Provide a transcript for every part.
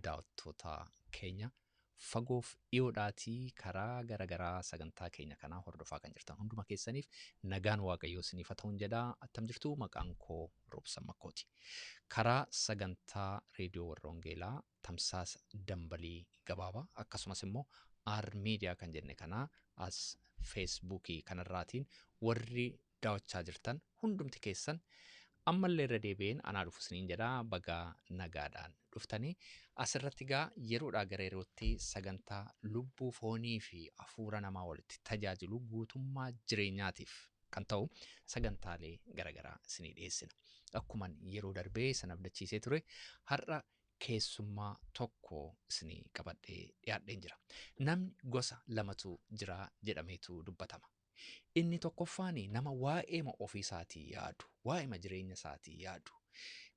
daawwattoota keenya fagoof dhiyoodhaatii karaa garagaraa sagantaa keenya kanaa hordofaa kan jirtan hunduma keessaniif nagaan waaqayyoo isiniif haa ta'u jedhaa. Attam jirtu, maqaan koo Roobsan Makkooti. Karaa sagantaa reediyoo warra Wangeelaa tamsaasa dambalii gabaabaa akkasumas immoo miidiyaa kan jenne kanaa as feesbuukii kanarraatiin warri daawwachaa jirtan hundumti keessan ammallee irra deebi'een anaa dhufu isiniin jedhaa. Baga nagaadhaan dhuftanii asirratti gaa yeroodhaa gara yerootti sagantaa lubbuu foonii fi hafuura namaa walitti tajaajilu guutummaa jireenyaatiif kan ta'u sagantaalee garagaraa isinii dhiyeessina. Akkuman yeroo darbee sana abdachiisee ture har'a keessummaa tokko isinii qabadhee dhiyaadheen jira. Namni gosa lamatu jira jedhameetu dubbatama. Inni tokkoffaani nama waa'ee ofii isaatii yaadu, waa'ee jireenya isaatii yaadu,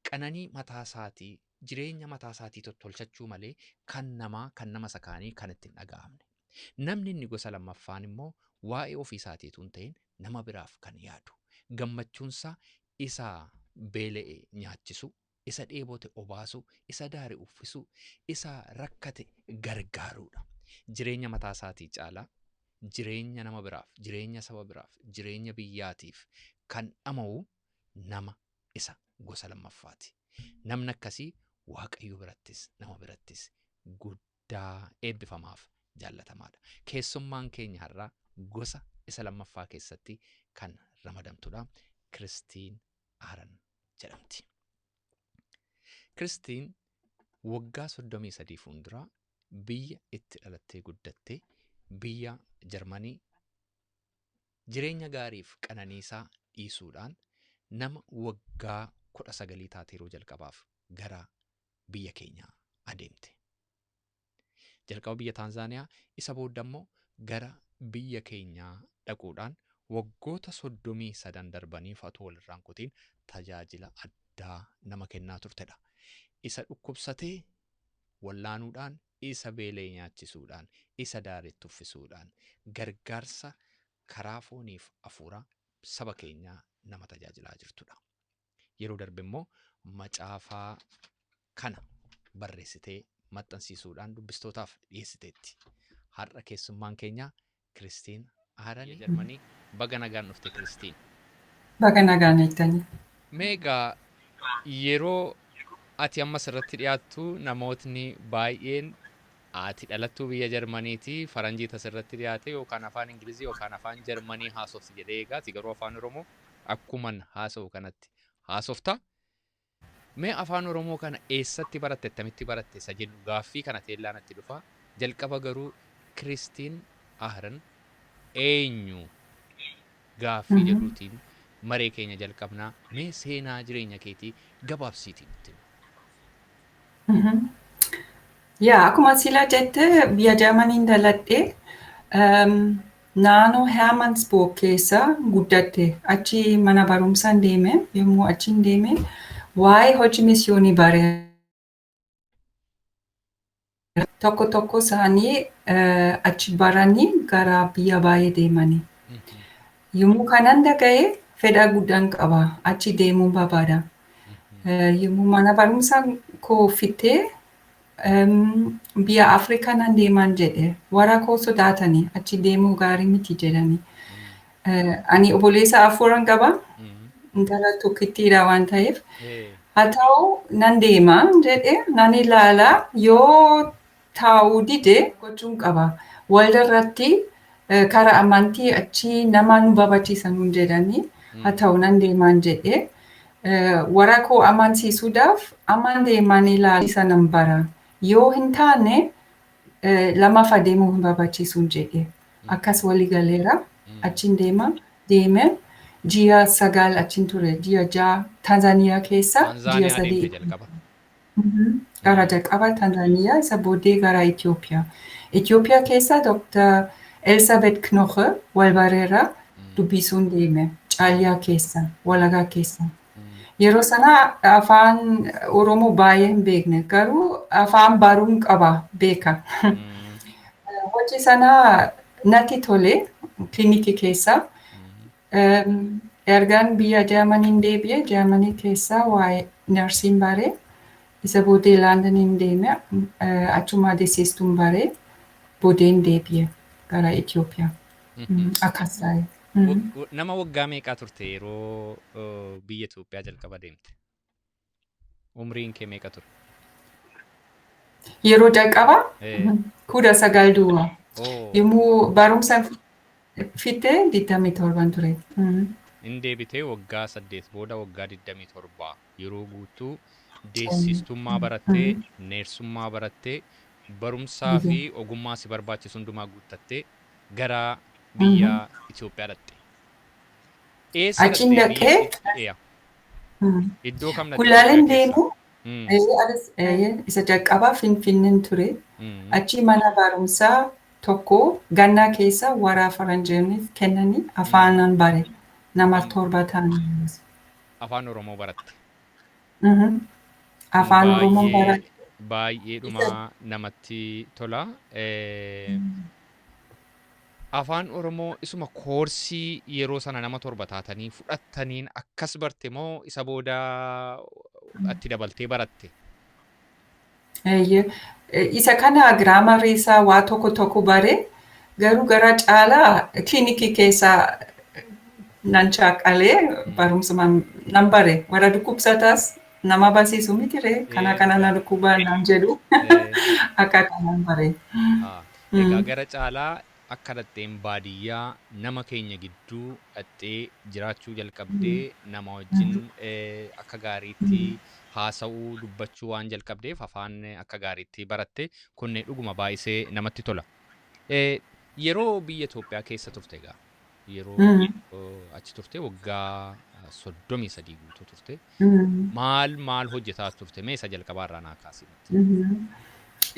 qananii mataa isaatii, jireenya mataa isaatii tottolchachuu malee kan nama sakaanii kan ittiin dhaga'amne. Namni inni gosa lammaffaan immoo waa'ee ofii isaatiitu hin ta'in nama biraaf kan yaadu, gammachuunsaa isa beela'e nyaachisu, isa dheebote obaasu, isa daare uffisu, isa rakkate gargaaruudha. Jireenya mataa isaatii caalaa jireenya nama biraaf, jireenya saba biraaf, jireenya biyyaatiif kan dhama'u nama isa gosa lammaffaati. Namni akkasii waaqayyo birattis nama birattis guddaa eebbifamaaf jaallatamaadha. Keessummaan keenya har'aa gosa isa lammaffaa keessatti kan ramadamtudha. Kiristiin Aaran jedhamti. Kiristiin waggaa 33 fuulduraa biyya itti dhalattee guddattee biyya Jarmanii jireenya gaariif qananiisaa dhiisuudhaan nama waggaa 19 taatee yeroo jalqabaaf gara biyya keenyaa adeemte. Jalqaba biyya Taanzaaniyaa, isa booda immoo gara biyya keenyaa dhaquudhaan waggoota 33 darbaniif otoo walirraan kutiin tajaajila addaa nama kennaa turtedha. Isa dhukkubsatee wallaanuudhaan, isa beelee nyaachisuudhaan, isa daaretti uffisuudhaan gargaarsa karaa fooniif hafuuraa saba keenyaa nama tajaajilaa jirtudha. Yeroo darbe immoo macaafaa kana barreessitee maxxansiisuudhaan dubbistootaaf dhiyeessiteetti. Har'a keessummaan keenyaa Kiristiin Aaran Jarmanii. Baga nagaan dhufte Kiristiin. Baga nagaan eegdanii. Meegaa yeroo ati ammas irratti dhiyaattu namootni baay'een ati dhalattuu biyya Jarmaniiti, faranjii tasirratti dhiyaate yookaan afaan Ingilizii yookaan afaan Jarmanii haasofti jedhee eegaa, ati garuu afaan Oromoo akkuman haasa'u kanatti haasofta. Mee afaan Oromoo kana eessatti baratte, attamitti baratte isa jedhu gaaffii kana teellaan itti dhufa. Jalqaba garuu Kiristiin Aaran eenyu gaaffii jedhuutiin maree keenya jalqabnaa. Mee seenaa jireenya keetii gabaabsiitii nutti. Yaa akkuma sila jette biyya Jarmaniin dhaladhe naannoo Hermannsburg keessa guddatte. Achi mana barumsaan deeme. Yommuu achiin deeme waa'ee hojii misyoonii bare. Tokko isaanii achi baranii gara biyya baay'ee deemanii. Yommuu kanan dhaga'e fedha guddaan qaba. Achi deemuun barbaada. Yommuu mana barumsaa koo fixee biyya Afrikaa nan deeman jedhe. Warra koo sodaatanii achi deemuu gaarii miti jedhanii. Ani obboleessa afuran qaba. Intala tokkittiidha waan ta'eef. Haa ta'u nan deema jedhe nan ilaala yoo taa'uu dide gochuun qaba. Waldarratti karaa amantii achi nama nu barbaachisa nuun jedhanii. Haa ta'u nan deeman jedhe. Warra koo amansiisuudhaaf aman deeman ilaalisa nan bara. Yoo hin taane lammaffaa deemuu hin barbaachisu jedhe. Akkas walii galeera. Achiin deeme ji'a 9 achiin ture. Ji'a 6 Taanzaaniyaa keessa ji'a 3. Gara jalqaba Taanzaaniyaa isa booddee gara Itoophiyaa. Itoophiyaa keessa Dr. Elsabet Knoche wal bareera dubbisuun deeme. Caaliyaa keessa, Walagaa keessa. Yeroo sana afaan Oromoo baay'ee hin beekne garuu afaan baruun qaba beeka. Hojii sana natti tole klinikii keessa. Ergaan biyya Jarmaniin deebi'e Jarmanii keessa waa'ee narsiin bare. Isa booddee Laandaniin deeme achuma deessistuun baree boodeen deebi'e gara Itoophiyaa. Akkas ta'e. Nama waggaa meeqaa turte yeroo biyya Itoophiyaa jalqaba deemte? Umriin kee meeqa ture? Yeroo jalqabaa 19 duwwaa. Yommuu barumsa fitte 27 ture. In deebitee waggaa 8 booda waggaa 27 yeroo guutuu deessistummaa barattee, neersummaa barattee, barumsaa fi ogummaa si barbaachisu hundumaa guuttattee gara biyya Itoophiyaa dhaqxe. Eessa Achiin dhaqee iddoo kam dhaqxe? Kulaaleen deemu isa jalqabaa Finfinneen ture. Achi mana barumsaa tokko gannaa keessa warra faranjiiniif kennanii afaanan bare. Nama 7 ta'anii. Afaan Oromoo baratte. Afaan Oromoo baratte. Baay'eedhuma namatti tola. Afaan Oromoo isuma koorsii yeroo sana nama 7 taatanii fudhattaniin akkas barte moo isa booda itti dabaltee baratte? Isa kana giraamarii isaa waa tokko bare garuu gara caalaa kilinikii keessaa nan shaakalee barumsa nan bare. Warra dhukkubsataas nama barsiisu mitire kana na dhukkubaa nan jedhu akka kanan bare. Egaa gara caalaa akka dhaqxeen baadiyyaa nama keenya gidduu dhaqxee jiraachuu jalqabdee nama wajjin akka gaariitti haasa'uu dubbachuu waan jalqabdeef afaan akka gaariitti baratte kunne dhuguma baay'isee namatti tola. Yeroo biyya Itoophiyaa keessa turte egaa yeroo achi turte waggaa 33 guutuu turte maal hojjetaa turte mee isa jalqabaarraa naa kaasi?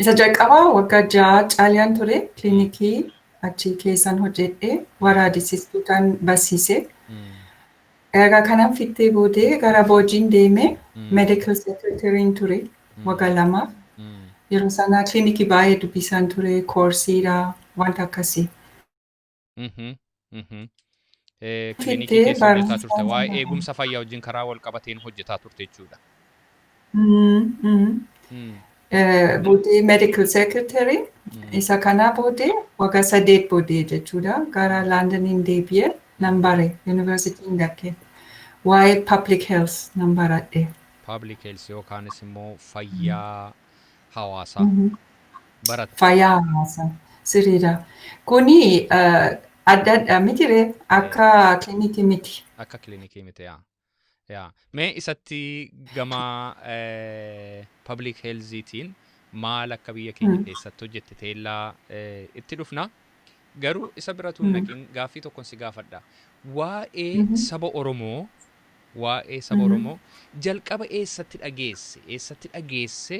Isa jalqabaa waggaa 6 caaliyaan ture kilinikii achi keessan hojjedhe warra deessistuutaan barsiise. Egaa kanan fittee boodee gara Boojiin deeme medical secretary ture waggaa 2. Yeroo sana kilinikii baay'ee dubbisan ture koorsiidha wanta akkasii. Kilinikii keessa hojjetaa turte waa'ee eegumsa fayyaa wajjin karaa wal qabateen hojjetaa turte jechuudha. Boodee medical secretary isa kana boodee waggaa 8 boodee jechuudha gara Laandaniin deebi'ee nan bare yuunivarsiitiin dhaqee waa'ee public health nan baradhe. Public health yookaanis immoo fayyaa hawaasaa baratte. Fayyaa hawaasaa sirriidha. Kuni adda mitire akka kilinikii miti. Akka kilinikii miti yaa. Mee isatti gama public healthiitiin maal akka biyya keenya keessatti hojjette teellaa itti dhufna. Garuu isa biratu naqin gaaffii tokkon si gaafadha. Waa'ee saba Oromoo jalqaba eessatti dhageesse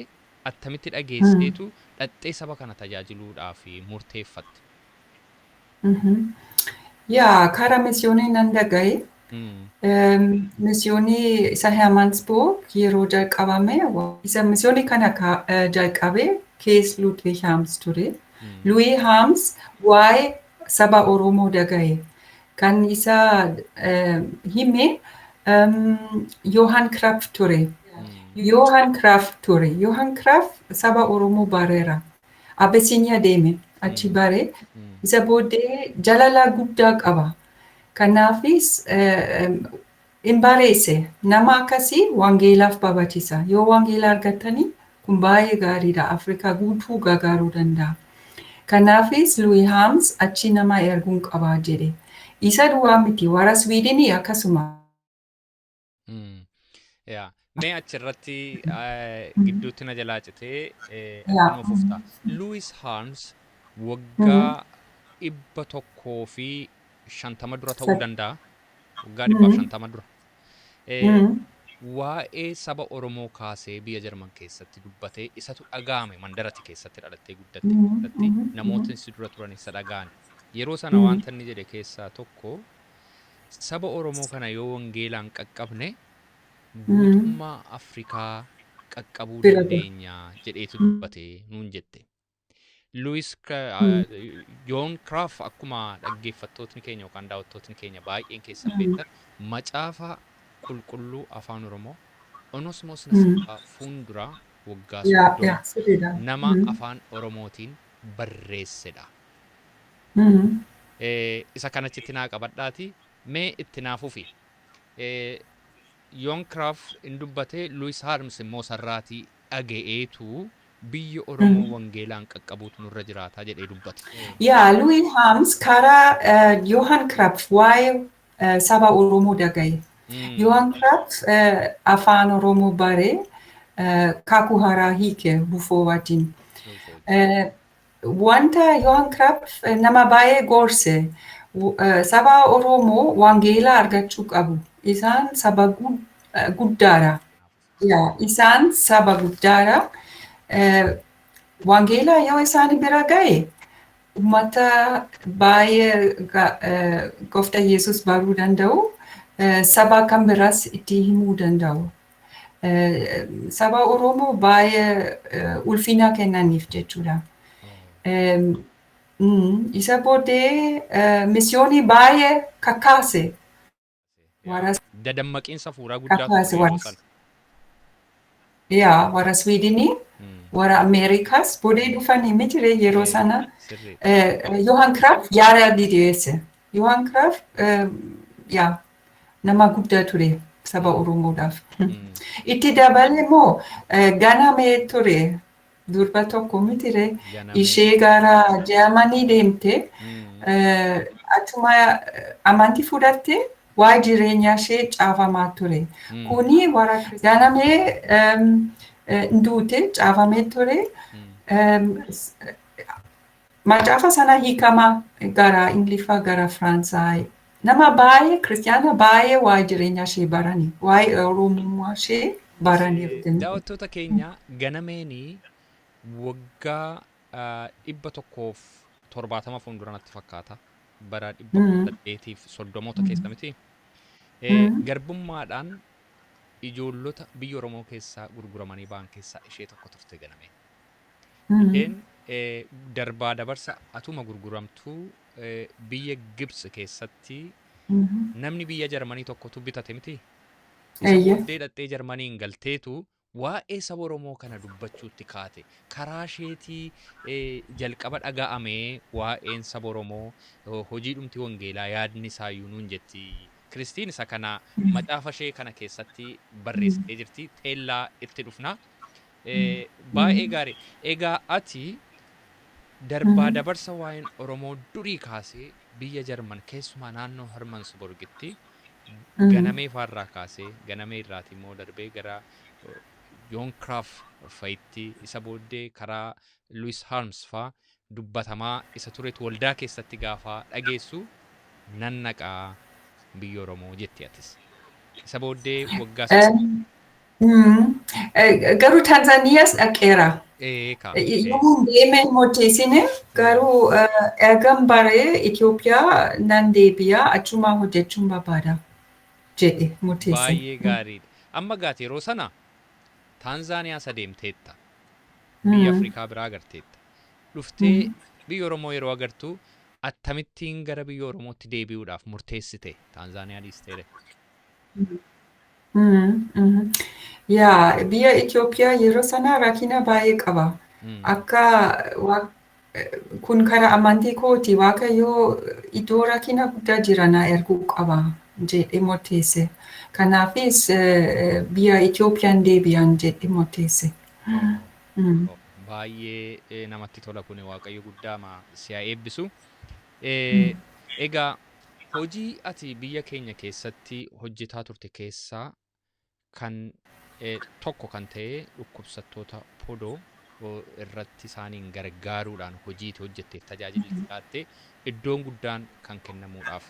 attamitti dhageesseetu dhaxxee saba kana tajaajiluudhaaf murteeffatte? Yaa karaa misyoonii nan dhagaye. Misyoonii isa Hermannsburg yeroo jalqabame isa misyoonii kana jalqabe Kees Ludwig Harms ture. Louis Harms waa'ee saba Oromoo dhagaye. Kan isa hime Johann Kraft ture. Johann Kraft saba Oromoo bareera. Abisiiniyaa deeme achi bare. Isa booddee jaalala guddaa qaba. Kanaafis hin bareesse nama akkasii wangeelaaf barbaachisa. Yoo wangeela argatanii kun baay'ee gaariidha. Afrikaa guutuu gargaaruu danda'a. Kanaafis Louis Harms achi nama erguun qaba jedhe. Isa duwwaa miti warra Swiidinii akkasuma. Mee achirratti gidduutti na jalaa citee nuuf ufta. Louis Harms waggaa 150 dura ta'uu danda'a. Waggaa 150 dura. Waa'ee saba Oromoo kaasee biyya Jarman keessatti dubbatee isatu dhaga'ame mandaratti keessatti dhalattee guddatte namootni si dura turan isa dhaga'an. Yeroo sana wanta inni jedhe keessaa tokko saba Oromoo kana yoo wangeelaan qaqqabne guutummaa Afrikaa qaqqabuu dandeenya jedheetu dubbatee nuun jette. Johann Kraft akkuma dhaggeeffattootni keenya yookaan daawwattootni keenya baay'een keessan beektan macaafa qulqulluu afaan Oromoo Onesimoos Nasaffaa fuunduraa waggaa Yaa, 30 sirriidha. nama afaan Oromootiin barreessedha. Isa kanachitti naa qabadhaati mee itti naa fufi. Yoonkiraaf hin dubbate Luwis Haarms immoo sarraatii dhaga'eetu biyya Oromoo wangeelaan qaqqabuutu nurra jiraataa jedhee dubbate. Yaa, Louis Hams karaa Johan Cruyff waa'ee saba Oromoo dhagaye. Johan Cruyff afaan Oromoo bare kakuu haaraa hiike Rufoo wajjin. Wanta Johan Cruyff nama baay'ee gorse saba Oromoo wangeela argachuu qabu. Isaan saba guddaadha. Yaa, isaan saba guddaadha. Wangeela yoo isaan bira ga'e uummata baay'ee gooftaa Yesuus baruu danda'u, saba kan biraas itti himuu danda'u. Saba Oromoo baay'ee ulfina kennaniif jechuudha. Isa booddee misiyoonii baay'ee kakaase. Dadammaqiinsa fuuraa guddaa Kakaase yeroo sana. Yaa, warra Swiidinii, warra Ameerikaas boodee dhufanii mitire yeroo sana. Johan Cruyff yaada dhiyeesse. Johan Cruyff yaa nama guddaa ture saba Oromoodhaaf. Itti dabalee immoo ganamee ture durba tokko mitire ishee gara Jaamanii deemte achuma amantii fudhatte waa'ee jireenya ishee caafamaa ture. Kuni warra ganamee nduute caafamee ture. Macaafa sana hiikama gara Ingiliffaa gara Faransaay. Nama baay'ee kiristaana baay'ee waa'ee jireenya ishee baranii, waa'ee Oromummaa ishee baranii. Daawwattoota keenya ganameenii waggaa 170 fuuldura natti fakkaata. Bara 1830 keessa miti. Garbummaadhaan ijoollota biyya Oromoo keessaa gurguramanii ba'an keessaa ishee tokko turte ganameen. Isheen darbaa dabarsa atuma gurguramtuu biyya Gibsi keessatti namni biyya Jarmanii tokkotu bitate miti. Isa booddee dhattee Jarmaniin galteetu waa'ee saba Oromoo kana dubbachuutti kaate. Karaa isheetii jalqaba dhaga'amee waa'een saba Oromoo hojii dhumti wangeelaa yaadni isaayyuu nuun jetti. Kiristiin isa kana macaafa ishee kana keessatti barreessitee jirti. Teellaa itti dhufna. Baay'ee gaarii. Egaa ati darbaa dabarsa waa'een Oromoo durii kaasee biyya Jarman keessumaa naannoo Hermansborgitti ganamee faarraa kaasee ganamee irraati immoo darbee gara Johan Cruyff fa'itti isa booddee karaa Louis Harms faa dubbatamaa isa turetu waldaa keessatti gaafa dhageessu nan naqaa biyya Oromoo jetti atis. Isa booddee waggaa Garuu Tanzaaniyaas dhaqeera. Yommuu deemee murteessine garuu ergan baree Itoophiyaa nan deebi'aa achumaa hojjechuun barbaada jedhe murteesse. Baay'ee gaariidha. Amma gaati yeroo sana Taanzaaniyaa deemteetta. Biyya Afrikaa biraa agarteetta. Dhuftee biyya Oromoo yeroo agartu attamittiin gara biyya Oromootti deebi'uudhaaf murteessite Taanzaaniyaa dhiisteere. Yaa, biyya Itoophiyaa yeroo sana rakkina baay'ee qaba. Akka kun karaa amantii kooti Waaqayyoo iddoo rakkina guddaa jira na erguu qaba jedhee murteesse. Kanaafis biyya Itoophiyaan deebi'an jedhee murteesse. Baay'ee namatti tola kun Waaqayyo guddaa si haa eebbisu. Egaa hojii ati biyya keenya keessatti hojjetaa turte keessaa kan tokko kan ta'e dhukkubsattoota podoo irratti isaaniin gargaaruudhaan hojiitti hojjetteef tajaajilli fudhatte iddoon guddaan kan kennamuudhaaf.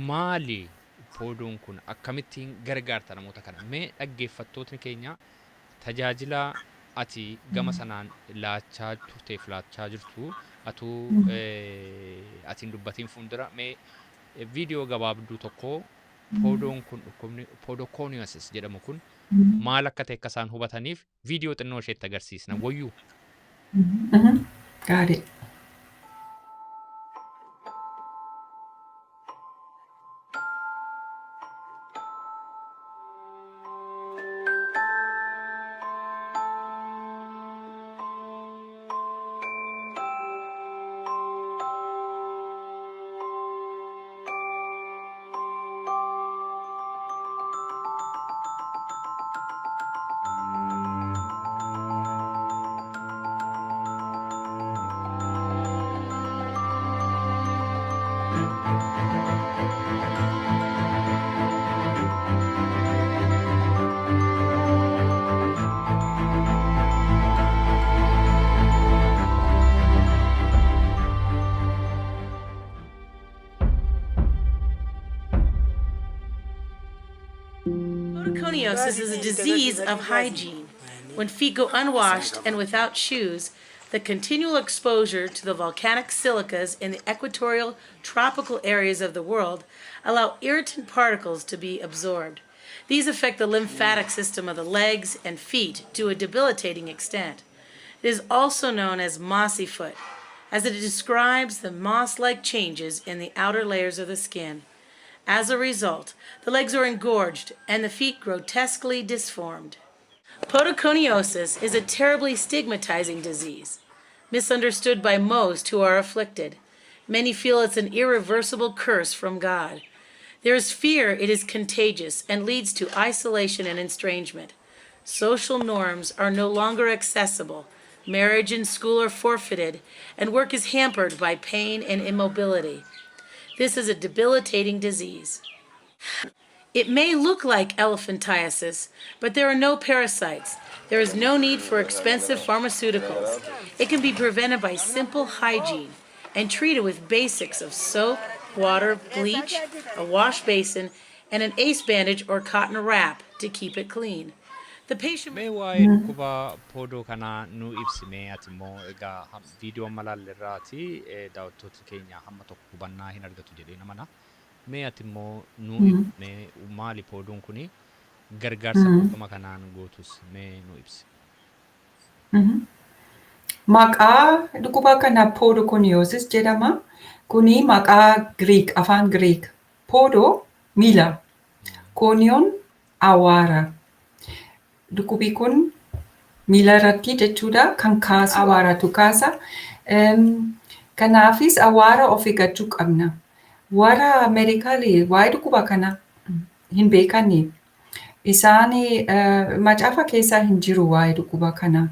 Maali podoon kun akkamittiin gargaarta namoota kana? Mee dhaggeeffattootni keenya tajaajila ati gama sanaan laachaa turteef laachaa jirtu atuu atiin dubbatiin fuuldura mee viidiyoo gabaabduu tokko podoon kun dhukkubni podokooniyosis jedhamu kun maal akka ta'e akka isaan hubataniif viidiyoo xinnoo isheetti agarsiisna wayyuu. Gaarii. Poroconiosis is a disease of hygiene. When feet go unwashed and without shoes, the continual exposure to the volcanic silicas in the equatorial tropical areas of the world allow irritant particles to be absorbed. These affect the lymphatic system of the legs and feet to a debilitating extent. It is also known as mossy foot, as it describes the moss-like changes in the outer layers of the skin. As a result, the legs are engorged and the feet grotesquely disformed. Podoconiosis is a terribly stigmatizing disease, misunderstood by most who are afflicted. Many feel it's an irreversible curse from God. There is fear it is contagious and leads to isolation and estrangement. Social norms are no longer accessible. Marriage and school are forfeited, and work is hampered by pain and immobility. This is a debilitating disease. It may look like elephantiasis, but there are no parasites. There is no need for expensive pharmaceuticals. It can be prevented by simple hygiene and treated with basics of soap, water, bleach, a wash basin, and an ace bandage or cotton wrap to keep it clean. The patient Mee waa'ee dhukkuba poodoo kanaa nu ibsime ati immoo egaa viidiyoo malaallerraati daawwattoota keenya hamma tokko hubannaa hin argatu jedhee namana. Mee ati immoo nu ibsime maali poodoon kuni gargaarsa dhukkuba kanaan gootus mee nu ibsi. Maqaa dhukkuba kana podoconiosis jedhama. Kuni maqaa Greek, afaan Greek. Podo miila. Conion awwaara. Dhukkubi kun miila irratti jechuudha kan kaasu awwaaratu kaasa. Kanaafis awwaara of eeggachuu qabna. Warra Ameerikaalii waa'ee dhukkuba kana hin beekani. Isaan macaafa keessa hin jiru waa'ee dhukkuba kana.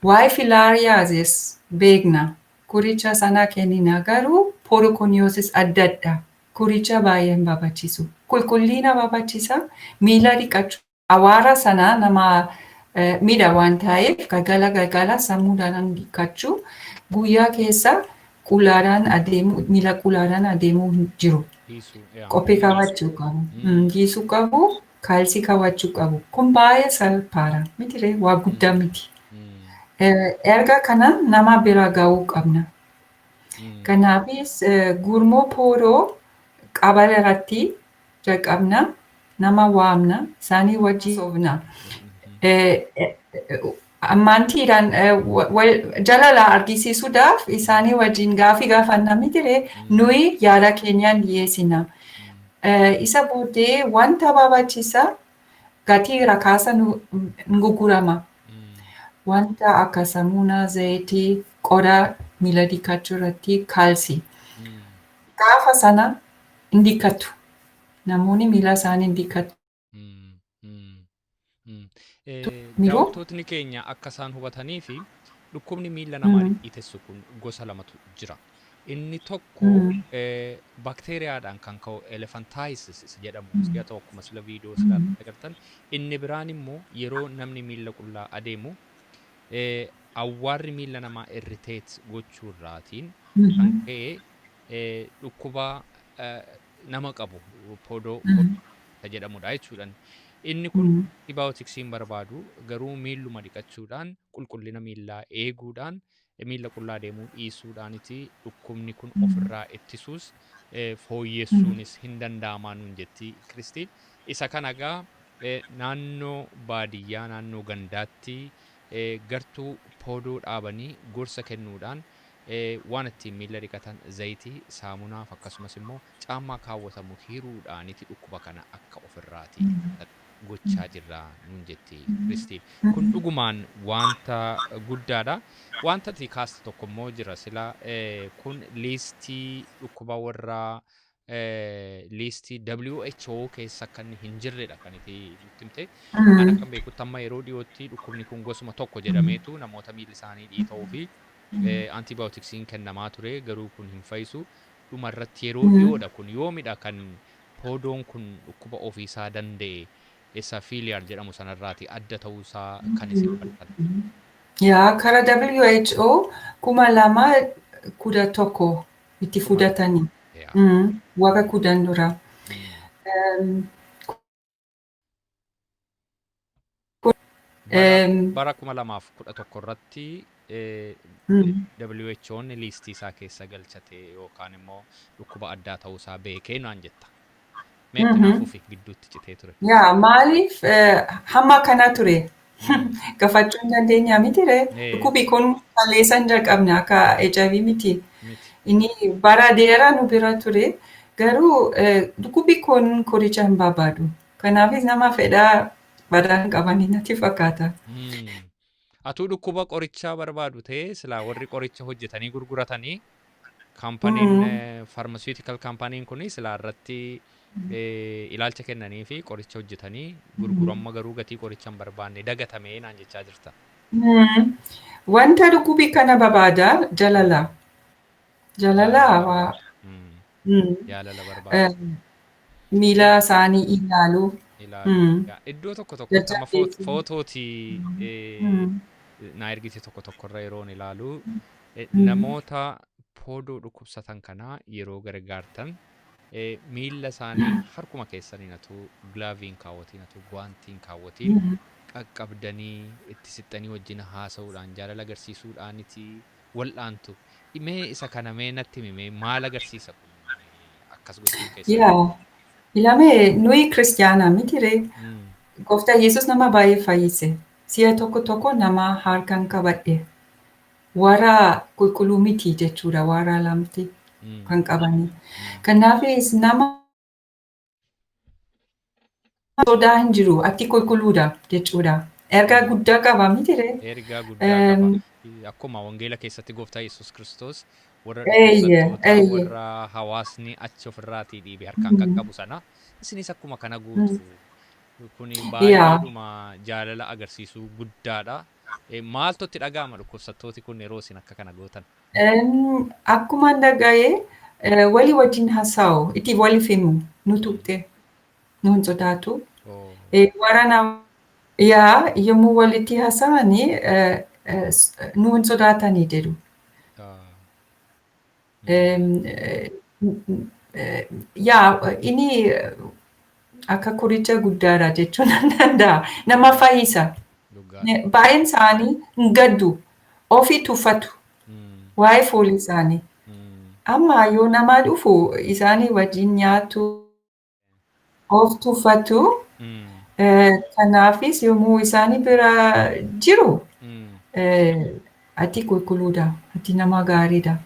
Waa'ee filariasis beekna. Qoricha sana kennina garuu podoconiosis adda adda. Qoricha baay'ee hin barbaachisu. Qulqullina barbaachisa. Miila dhiqachuu. Awwaara sana nama miidha waan ta'eef galgala sammuudhaan dhiqachuu. Guyyaa keessa qulaadhaan adeemu, miila qulaadhaan adeemuu hin jiru. Qophii qabachuu qabu. Dhiisuu qabu. Kaalsii qabachuu qabu. Kun baay'ee salphaadha. Miti waa guddaa miti. Erga kana nama bira ga'uu qabna. Kanaafis gurmoo poodoo qabala irratti jalqabna. Nama waamna. Isaanii wajjin soofna. Amantiidhaan jaalala argisiisuudhaaf isaanii wajjin gaaffii gaafanna miti nuyi yaada keenyaan dhiyeessina. Isa booddee wanta barbaachisaa gatii rakasa nu gurgurama. Wanta akka saamunaa, zayitii, qodaa miila dhiqachuu irratti kaalsii. Gaafa sana hin dhiqatu. Namoonni miila isaanii hin dhiqatu. Daawwattootni keenya akka isaan hubatanii fi dhukkubni miila namaa dhiitessu kun gosa lamatu jira. Inni tokko bakteeriyaadhaan kan ka'u elephantiasis jedhamu si'a ta'u akkuma sila viidiyoo silaa agartan. Inni biraan immoo yeroo namni miila qullaa adeemu awwaarri miila namaa irriteet gochuurraatiin kan ka'e dhukkuba nama qabu poodoo jedhamudha jechuudha. Inni kun antibiyootiksiin barbaadu garuu miilluma dhiqachuudhaan qulqullina miillaa eeguudhaan miila qullaa deemuu dhiisuudhaaniti dhukkubni kun ofirraa ittisuus fooyyessuunis hin danda'amaa nuun jetti Kiristiin. Isa kanagaa naannoo baadiyyaa naannoo gandaatti gartuu poodoo dhaabanii gorsa kennuudhaan waan ittiin miila dhiqatan zayitii saamunaaf akkasumas immoo caammaa kaawwatamu hiruudhaaniti dhukkuba kana akka ofirraati gochaa jirra nuun jetti Kiristiin. Kun dhugumaan wanta guddaadha. Wanta ati kaasta tokko immoo jira sila kun liistii dhukkuba warraa liistii WHO keessa kan hin jirredha kan itti himte. Kan akka beekutti amma yeroo dhiyootti dhukkubni kun gosuma tokko jedhameetu namoota miilli isaanii dhiita'uu fi antibiyootiksiin kennamaa ture garuu kun hin fayyisu. Dhumarratti yeroo dhiyoodha kun yoomidha kan poodoon kun dhukkuba ofiisaa danda'e isa fiiliyaar jedhamu sanarraati adda ta'uusaa kan isin barbaaddan. Yaa kara WHO 2011 itti fudhatanii. Waggaa 10 dura. bara 2011 irratti WHO'n liistii isaa keessa galchate yookaan immoo dhukkuba addaa ta'uu isaa beekee naan jetta. Mee kanaafuu fi gidduutti citee ture. Yaa maaliif hamma kana ture gaafachuu hin dandeenya mitire dhukkubi kun balleessan jalqabne akka HIV miti. Inni bara dheeraa nu bira ture garuu dhukkubi kun qoricha hin barbaadu. Kanaafis nama fedhaa badaan qabanii natti fakkaata. Atuu dhukkuba qorichaa barbaadu ta'ee silaa warri qoricha hojjetanii gurguratanii kaampaniin pharmaceutical kaampaniin kun silaa irratti ilaalcha kennanii fi qoricha hojjetanii gurguramma garuu gatii qoricha hin barbaanne dagatamee naan jechaa jirta. Wanta dhukkubi kana barbaada jaalala. Jaalala waa. Jaalala barbaada. Miila isaanii ilaalu. Iddoo tokko tokko footootii na ergite tokko tokkorra yeroon ilaalu namoota poodoo dhukkubsatan kanaa yeroo gargaartan miila isaanii harkuma keessaniinatu gilaaviin kaawwatiin gwaantiin kaawwatiin qaqqabdanii itti siqxanii wajjin haasa'uudhaan jaalala agarsiisuudhaaniti wal'aantu. Mee isa kana mee natti himi maal agarsiisa kun akkas gochuu keessa? Ilame nuyi kiristaanaa mitire gooftaa Yesuus nama baay'ee fayyise. Si'a tokko nama harkaan qabadhe. Warra qulqulluu miti jechuudha warra lamti kan qabani. Kanaafis nama sodaa hin jiru ati qulqulluudha jechuudha. Ergaa guddaa qaba mitire. Ergaa guddaa qaba. Akkuma wangeela keessatti gooftaa Yesuus Kiristoos warra dhukkubsattoota warra hawaasni achi ofirraatii dhiibee harkaan qaqqabu sana isinis akkuma kana guutu. Kuni baay'eedhuma jaalala agarsiisuu guddaadha. Maaltu itti dhaga'ama dhukkubsattooti kun yeroo isin akka kana gootan? Akkuma dhaga'ee walii wajjin haasa'u itti waliif himu nu tuqxe nu hin sodaatu. Waraana yommuu walitti haasa'anii nu hin sodaatanii jedhu. Inni akka qoricha guddaadha jechuun nan danda'a. Nama fayyisa. Baay'een isaanii hin gaddu. Ofii tuffatu. Waa'ee foolii isaanii. Amma yoo nama dhufu isaanii wajjin nyaatu of tuffatu. Kanaafis yommuu isaanii bira jiru ati qulqulluudha. Ati nama gaariidha.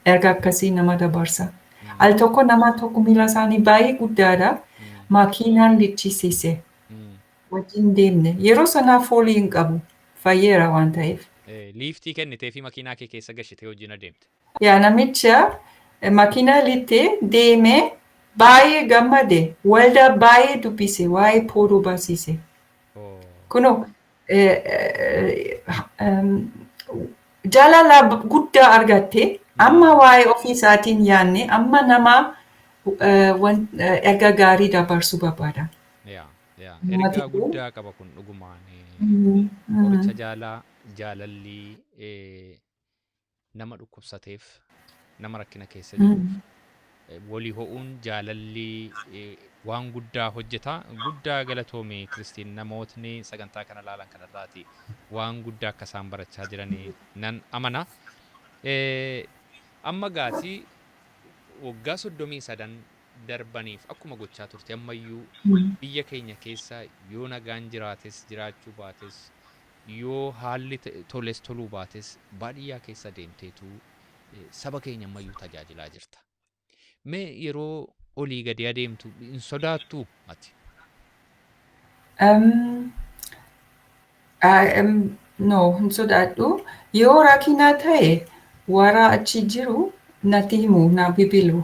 Erga akkasii nama dabarsa. Al tokko nama tokko miila isaanii baay'ee guddaadha. Makiinaan lichisiise. Wajjin deemne. Yeroo sanaa foolii hin qabu. Fayyeera waan ta'eef. Liiftii kennitee fi makiinaa kee keessa gashitee wajjin adeemte. Namicha makiinaa littee deemee baay'ee gammade. Waldaa baay'ee dubbise. Waa'ee poodoo barsiise. Kunoo jaalala guddaa argatte. Amma waa'ee ofii isaatiin yaanne amma nama ergaa gaarii dabarsuu barbaada. Ergaa guddaa qaba kun dhugumaan. Qoricha jaalalli nama dhukkubsateef nama rakkina keessa jiruuf walii ho'uun jaalalli waan guddaa hojjeta. Guddaa galatoomii Kiristiin namootni sagantaa kana ilaalan kanarraati waan guddaa akka isaan barachaa jiranii nan amana. Amma gaatii waggaa 33 darbaniif akkuma gochaa turte ammayyuu biyya keenya keessa yoo nagaan jiraates jiraachuu baates yoo haalli toles toluu baates baadiyyaa keessa deemteetu saba keenya ammayyuu tajaajilaa jirta. Mee yeroo olii gadi adeemtu hin sodaattuu ati? No, hin sodaadhu. Yoo rakkina ta'e warra achi jiru natti himu na bilbilu.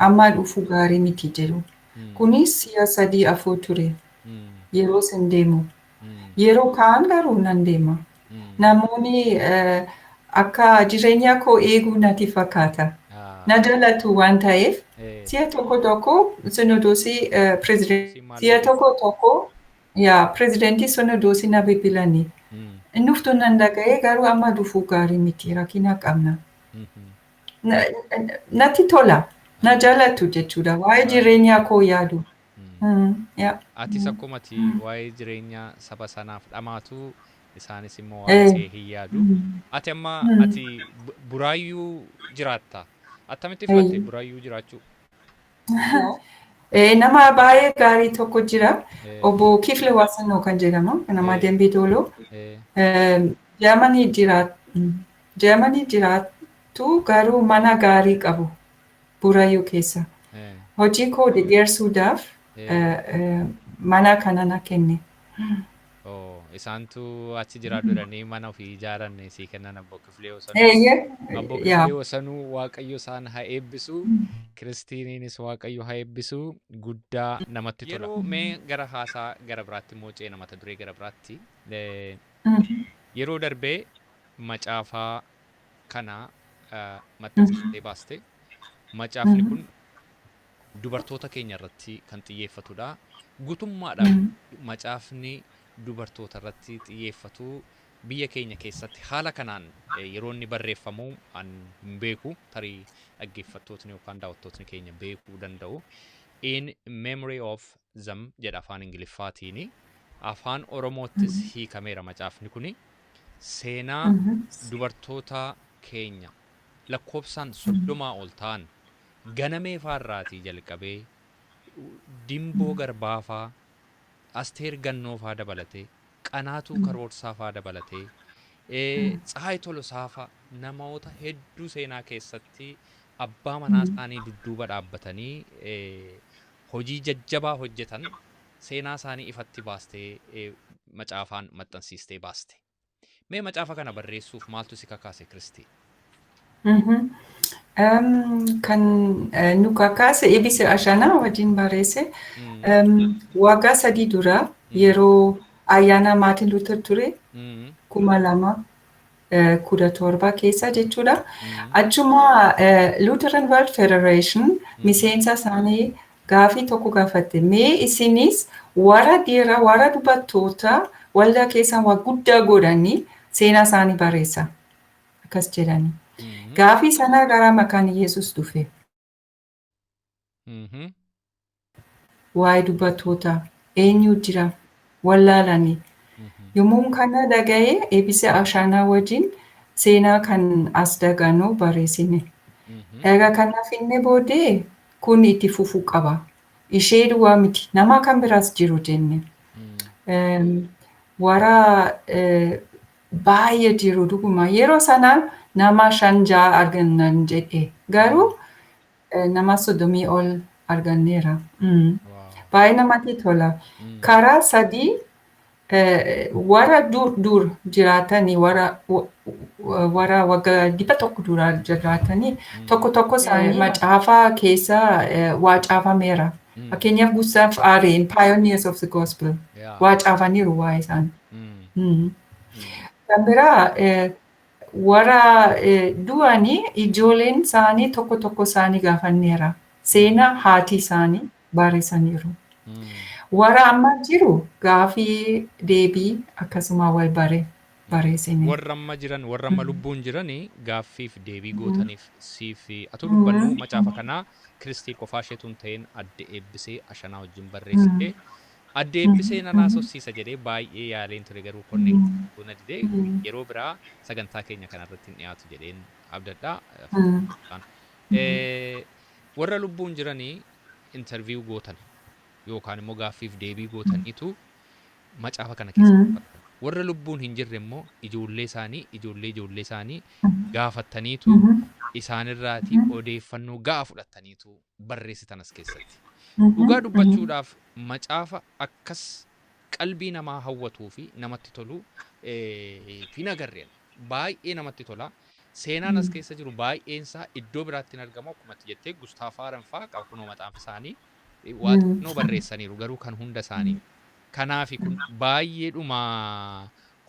Amma dhufu gaarii miti jedhu. Kunis si'a 3-4 ture. Yeroo san deemu. Yeroo kaan garuu nan deema. Namoonni akka jireenya koo eeguu natti fakkaata. Na jaalatu waan ta'eef si'a tokko sinodoosii pirezidentii sinodoosii na bilbilanii. Nuftu nan dhaga'ee garuu amma dhufuu gaarii miti rakkina qabna. Natti tola. Na jaalatu jechuudha. Waa'ee jireenya koo yaadu. Yeah. Atis akkuma ati waa'ee jireenya saba sanaaf dhamaatu isaanis immoo waa'ee kee hin yaadu. Ati amma ati buraayyuu jiraatta. Attamitti filatte buraayyuu jiraachuu? Nama baay'ee gaarii tokko jira. Obbo Kifle Waasannoo kan jedhamu. Nama Dembii Dooloo. Jaamanii jiraattu garuu mana gaarii qabu buraayyuu keessa. Hojii koo deeggarsuudhaaf mana kana na kenne. Isaantu achi jiraadhuudhanii mana ofii ijaaran sii kennan Obbo Kiflee Wasanuu. Obbo Kiflee Wasanuu Waaqayyo isaan haa eebbisu. Kiristiiniinis Waaqayyo haa eebbisu. Guddaa namatti tola. Yeroo mee gara haasaa gara biraatti immoo ceena mata duree gara biraatti. Yeroo darbee macaafaa kana maxxansitee baaste. Macaafni kun dubartoota keenya irratti kan xiyyeeffatudha. Guutummaadhaan macaafni dubartoota irratti xiyyeeffatu biyya keenya keessatti haala kanaan yeroo inni barreeffamu an hin beeku tarii dhaggeeffattootni yookaan daawwattootni keenya beekuu danda'u. In memory of them jedha afaan Ingiliffaatiin. Afaan Oromoottis hiikameera macaafni kuni. Seenaa dubartoota keenya lakkoofsaan 30 ol ta'an ganamee faarraatii jalqabee Dimboo Garbaafaa, Asteer Gannoofaa dabalatee, Qanaatuu Karoorsaafaa dabalatee, Tsahaay Tolosaafaa namoota hedduu seenaa keessatti abbaa manaa isaanii dudduuba dhaabbatanii hojii jajjabaa hojjetan seenaa isaanii ifatti baastee macaafaan maxxansiistee baaste. Mee macaafa kana barreessuuf maaltu si kakaase Kiristii? Kan nu kakaase Eebbisaa Ashaanaa wajjin barreesse. Waggaa 3 dura yeroo ayyaana Maartin Luther ture 2017 keessa jechuudha. Achuma Lutheran World Federation miseensa isaanii gaafii tokko gaafatte. Mee isinis warra dhiiraa warra dubartoota waldaa keessaa waa guddaa godhanii seenaa isaanii barreessa. Akkas jedhani. Gaafii sana gara maqaan Yesus dhufe. Waa'ee dubartoota eenyu jira wallaalanii. Yommuu kana dhaga'ee Eebbisaa Ashaanaa wajjin seenaa kan as daganuu barreessine. Egaa kanaaf inni booddee kun itti fufuu qaba. Ishee duwwaa miti nama kan biraas jiru jenne. Warra baay'ee jiru dhuguma. Yeroo sana nama 5 argannan jedhe. Garuu nama 30 ol arganneera. Baay'ee namatti tola. Karaa 3 warra dur jiraatanii warra waggaa 100 dura jiraatanii tokko isaanii macaafa keessa waa caafameera. Fakkeenyaaf Gustaaf Aareen Pioneers of the Gospel waa caafaniiru waa'ee isaanii. Kan biraa warra du'anii ijoolleen isaanii tokko isaanii gaafanneera. Seenaa haati isaanii barreessaniiru. Warra amma jiru gaafii deebii akkasuma wal barreessine. Warra amma jiran warra amma lubbuun jiranii gaaffiif deebii gootaniif siif atu dubbannu macaafa kanaa Kiristii qofaa isheetu hin ta'in Adde Eebbisee Ashaanaa wajjin barreessite. Adde Eebbisee nanaa sosiisa jedhee baay'ee yaaleen ture garuu konni kuna didee yeroo biraa sagantaa keenya kanarratti hin dhiyaatu jedheen abdadhaa. Warra lubbuun jiranii interview gootan yookaan immoo gaaffiif deebii gootaniitu macaafa kana keessa warra lubbuun hin jirre immoo ijoollee isaanii gaafattaniitu isaanirraatii odeeffannoo ga'a fudhattaniitu barreessitan as keessatti. Dhugaa dubbachuudhaaf macaafa akkas qalbii namaa hawwatuu fi namatti tolu hin agarreen baay'ee namatti tola. Seenaan as keessa jiru baay'eensaa iddoo biraatti hin argamu akkuma jettee Gustaaf Aarenfaa qabu kunoo maxaafa isaanii waaqnoo barreessaniiru garuu kan hunda isaanii. Kanaaf kun baay'eedhuma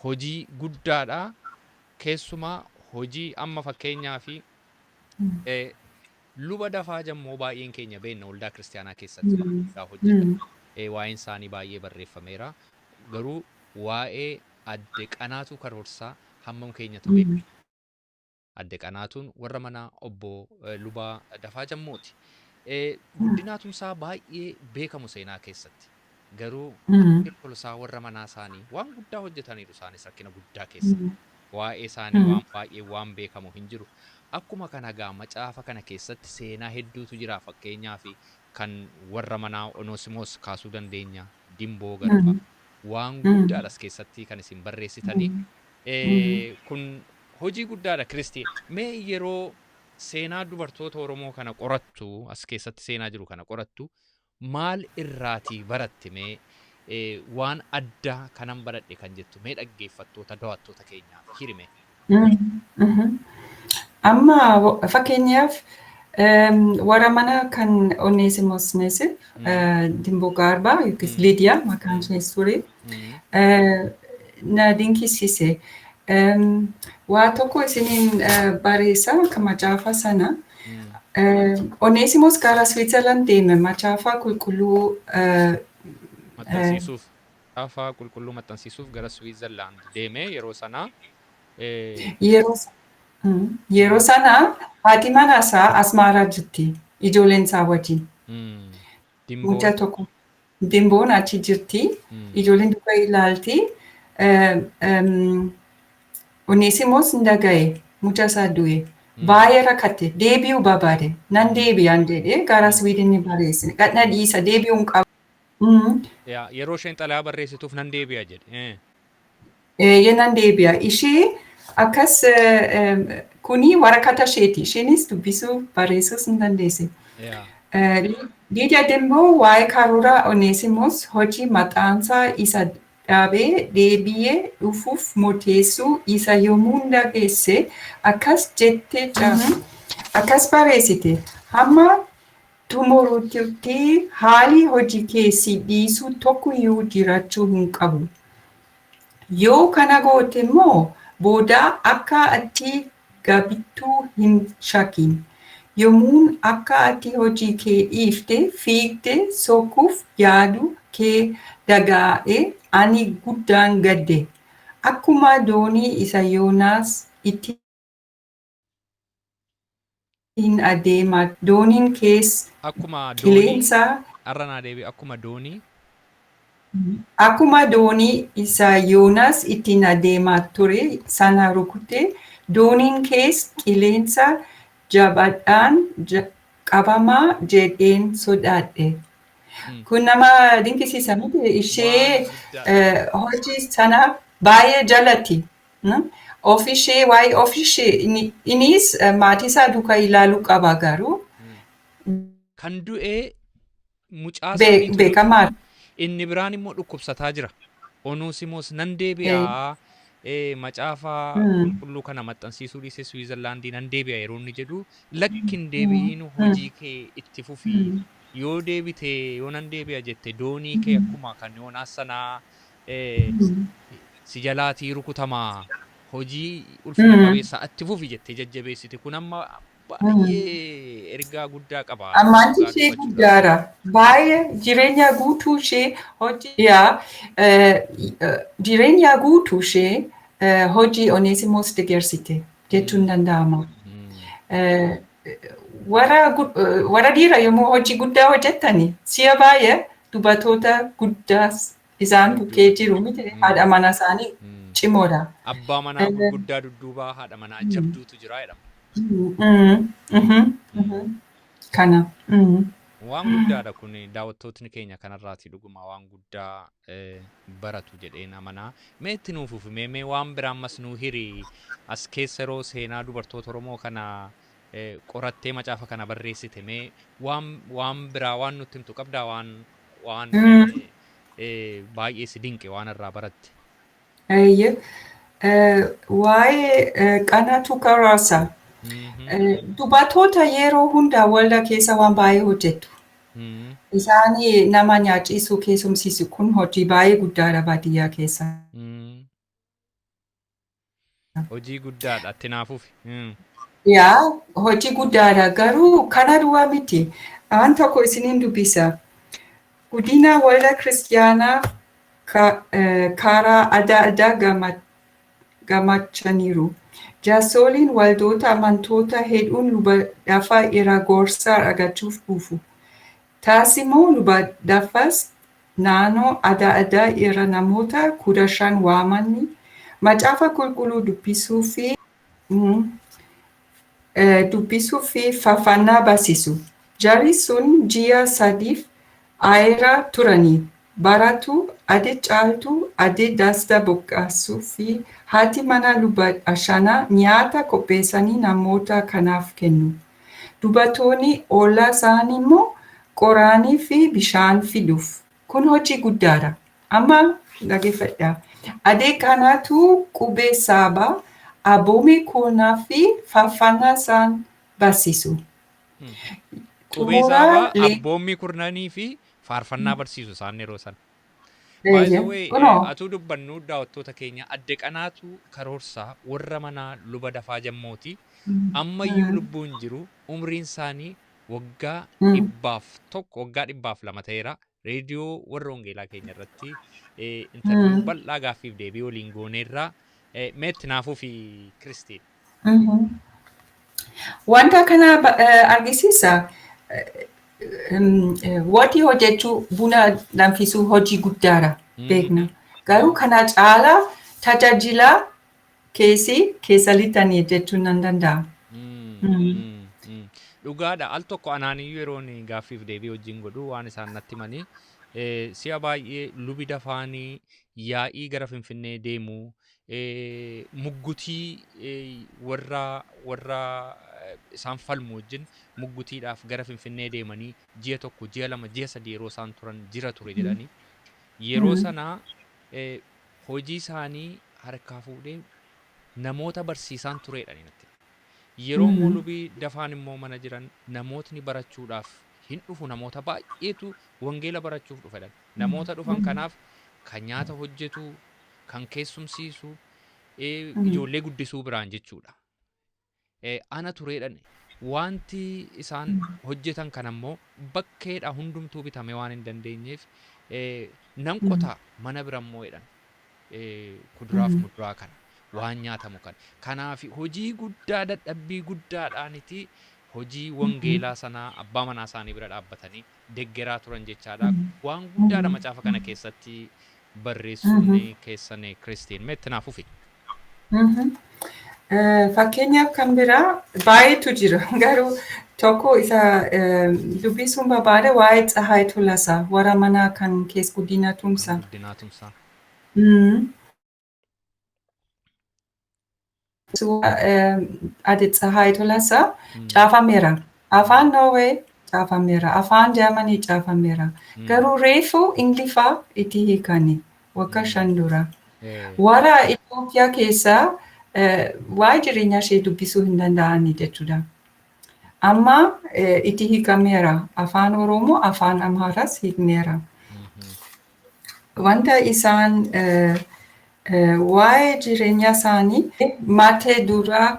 hojii guddaadha. Keessumaa hojii amma fakkeenyaa fi luba dafaa jammoo baay'een keenya beekna waldaa kiristaanaa keessatti hojjetan. Waa'een isaanii baay'ee barreeffameera. Garuu waa'ee Adde Qanaatuu Karoorsaa hammam keenyatu beekna. Adde Qanaatuun warra mana obbo Lubaa Dafaa Jammooti. guddinaatumsaa baay'ee beekamu seenaa keessatti. Garuu ilkolsaa warra manaa isaanii waan guddaa hojjetaniiru isaanis rakkina guddaa keessa. Waa'ee isaanii waan baay'ee waan beekamu hin jiru. Akkuma kana gaa macaafa kana keessatti seenaa hedduutu jira. Fakkeenyaaf kan warra manaa Oneesimoos kaasuu dandeenya. Dimboo Garbaa waan guddaadhas keessatti kan isin barreessitanii. Kun hojii guddaadha Kiristii. Mee yeroo seenaa dubartoota Oromoo kana qorattu as keessatti seenaa jiru kana qorattu maal irraatii baratte mee waan addaa kanan baradhe kan jettu mee dhaggeeffattoota daawwattoota keenyaaf hirime. Amma fakkeenyaaf warra mana kan Oneesimoos Dimboo Garbaa yookiis Liidiyaa maqaan ishees ture na dinqisiise. Waa tokko isiniin barreessa kan macaafa sana. Oneesimoos gara Switzerland deeme macaafa qulqulluu maxxansiisuuf. Macaafa qulqulluu maxxansiisuuf gara Switzerland deeme yeroo sana. Yeroo sana haati manaa isaa Asmaaraa jirti ijoolleen isaa wajjin. Mucaa tokko Dimboon achi jirti ijoolleen duuba ilaalti. Oneesimoos hin dhaga'e mucaa isaa du'e. Baay'ee rakkate deebi'uu barbaade nan deebi'an jedhee gara Swiidin barreessine gadna dhiisa deebi'uun qabu. Yeroo isheen xalayaa barreessituuf nan deebi'a jedhe. Nan deebi'a ishee akkas kuni waraqata isheeti isheenis dubbisuu barreessuus hin dandeesse. Liidiyaa Dimboo waa'ee karoora Oneesimoos hojii maxxansaa isa dhaabee deebi'ee dhufuuf murteessuu isa yommuu dhageesse akkas jettee akkas barreessite. Hamma xumuruutti haalli hojii keessi dhiisuu tokkoyyuu jiraachuu hin qabu. Yoo kana goote immoo booda akka ati gabbittuu hin shakkiin. Yommuu akka ati hojii kee dhiifte fiigde soquuf yaadu kee dhaga'e ani guddaan gadde. Akkuma doonii isa Yoonaas ittiin adeema dooniin keessa qilleensa. Arranaa deebi akkuma doonii. Akkuma doonii isa Yoonaas ittiin adeemaa ture sana rukute dooniin keessa qilleensa jabaadhaan qabamaa jedheen sodaadhe. Kun nama dinqisiisa miti ishee hojii sana baay'ee jaalatti. Of ishee waa'ee of ishee innis maatii isaa duukaa ilaaluu qaba garuu. Kan du'ee mucaa beekamaa. Inni biraan immoo dhukkubsataa jira. Oneesimoos nan deebi'aa macaafa qulqulluu kana maxxansiisuu dhiisee Switzerlandii nan deebi'a yeroo inni jedhu lakkin deebi'iin hojii kee itti fufii. Yoo deebite yoo nan deebi'a jette doonii kee akkuma kan Yoonaas sanaa si jalaatii rukutamaa hojii ulfina qabeessa itti fufi jettee jajjabeessite kun amma baay'ee ergaa guddaa qaba. Ammaanti ishee guddaadha. Baay'ee jireenya guutuu ishee jireenya guutuu ishee hojii Oneesimoos deeggarsite jechuun danda'ama. Warra dhiiraa yommuu hojii guddaa hojjetani si'a baay'ee dubartoota guddaas isaan bukkee jiru miti haadha manaa isaanii cimoodha. Abbaa manaa guddaa dudduubaa haadha manaa jabduutu jira jedhama. Kana. Waan guddaadha kun daawwattootni keenya kanarraati dhuguma waan guddaa baratu jedheen amanaa. Mee itti nuuf ufime mee waan biraan mas nuu hiri as keessa yeroo seenaa dubartoota Oromoo kana qorattee macaafa kana barreessite mee waan biraa waan nutti himtu qabdaa waan baay'ee si dinqe waan irraa baratte. Waa'ee Qanatu Karaasaa. Dubartoota yeroo hundaa waldaa keessa waan baay'ee hojjetu. Isaan nama nyaachisuu keessumsiisu kun hojii baay'ee guddaadha baadiyyaa keessa. Hojii guddaadha itti naafuuf. Hojii guddaadha garuu kana duwwaa miti. Waan tokko isiniin dubbisa. Guddina waldaa kiristaanaa karaa adda addaa gammachaniiru. Jaarsoliin waldoota amantoota hedduun luba lafaa irraa gorsa argachuuf dhufu. Taasimoo lubadaffas naannoo adda addaa irra namoota 15 waamanii macaafa qulqulluu dubbisuu fi faarfannaa barsiisu. Jarri sun ji'a 3 aera turanii. Baratu Ade Caaltuu Ade Dastaa Boqqaassuu fi haati mana luba Ashaanaa nyaata qopheessanii namoota kanaaf kennu. Dubartoonni ollaa isaanii immoo qoraanii fi bishaan fiduuf. Kun hojii guddaadha. Amma dhaggeeffadhaa. Ade kanaatu qubee saabaa, aboomee koonaa fi faarfannaa isaan barsiisu. Qubee saabaa, abboommi kurnanii fi faarfannaa barsiisu isaan yeroo sana. By the way, atuu dubbannu daawwattoota keenya adde qanaatu karoorsaa warra manaa luba dafaa jammooti. Ammayyuu lubbuun jiru umriin isaanii waggaa 100 waggaa 200 ta'eera. Reediyoo warra Wangeelaa keenya irratti intarviiyuu bal'aa gaaffiif deebii waliin gooneerraa meetti naafuu fi Kiristiin. Wanta kana argisiisa. Wanti hojjechuu buna danfisuu hojii guddaadha beekna. Garuu kana caalaa tajaajila keessa lixanii jechuun nan danda'a. Dhugaadha. Al tokko anaaniyyuu yeroon gaaffiif deebii wajjin godhu waan isaan natti himanii si'a baay'ee lubi dafaanii yaa'ii gara Finfinnee deemu muggutii warra isaan falmu wajjin muggutiidhaaf gara Finfinnee deemanii ji'a tokko, ji'a lama, ji'a sadii yeroo isaan turan jira ture jedhanii yeroo sanaa hojii isaanii harkaa fuudhee namoota barsiisaan turedhani natti. Yeroo immoo lubii dafaan immoo mana jiran namootni barachuudhaaf hin dhufu namoota baay'eetu wangeela barachuuf dhufedhan. Namoota dhufan kanaaf kan nyaata hojjetu, kan keessumsiisu, ijoollee guddisuu biraan jechuudha. Ana turedhan wanti isaan hojjetan kan ammoo bakkeedha hundumtuu bitame waan hin dandeenyeef nan qotaa mana bira immoo jedhan kuduraaf muduraa kana waan nyaatamu kana. Kanaaf hojii guddaa dadhabbii guddaadhaaniti hojii wangeelaa sanaa abbaa manaa isaanii bira dhaabbatanii deggeraa turan jechaadha. Waan guddaadha macaafa kana keessatti barreessuun keessan Kiristiin meetti naaf ufi. Fakkeenyaaf kan biraa baay'eetu jira. Garuu tokko isa dubbisuun barbaade waa'ee Tsahaay Tolasaa warra manaa kan keessa guddina tumsaa. Ade Tsahaay Tolasaa caafameera. Afaan Noorwee caafameera. Afaan Jarmanii caafameera. Garuu reefu Ingiliffaa itti hiikani waggaa 5 dura. Warra Itoophiyaa keessaa waa'ee jireenya ishee dubbisuu hin danda'ani jechuudha. Amma itti hiikameera. Afaan Oromoo, afaan Amaaraas hiikneera. Wanta isaan waa'ee jireenya isaanii matee duraa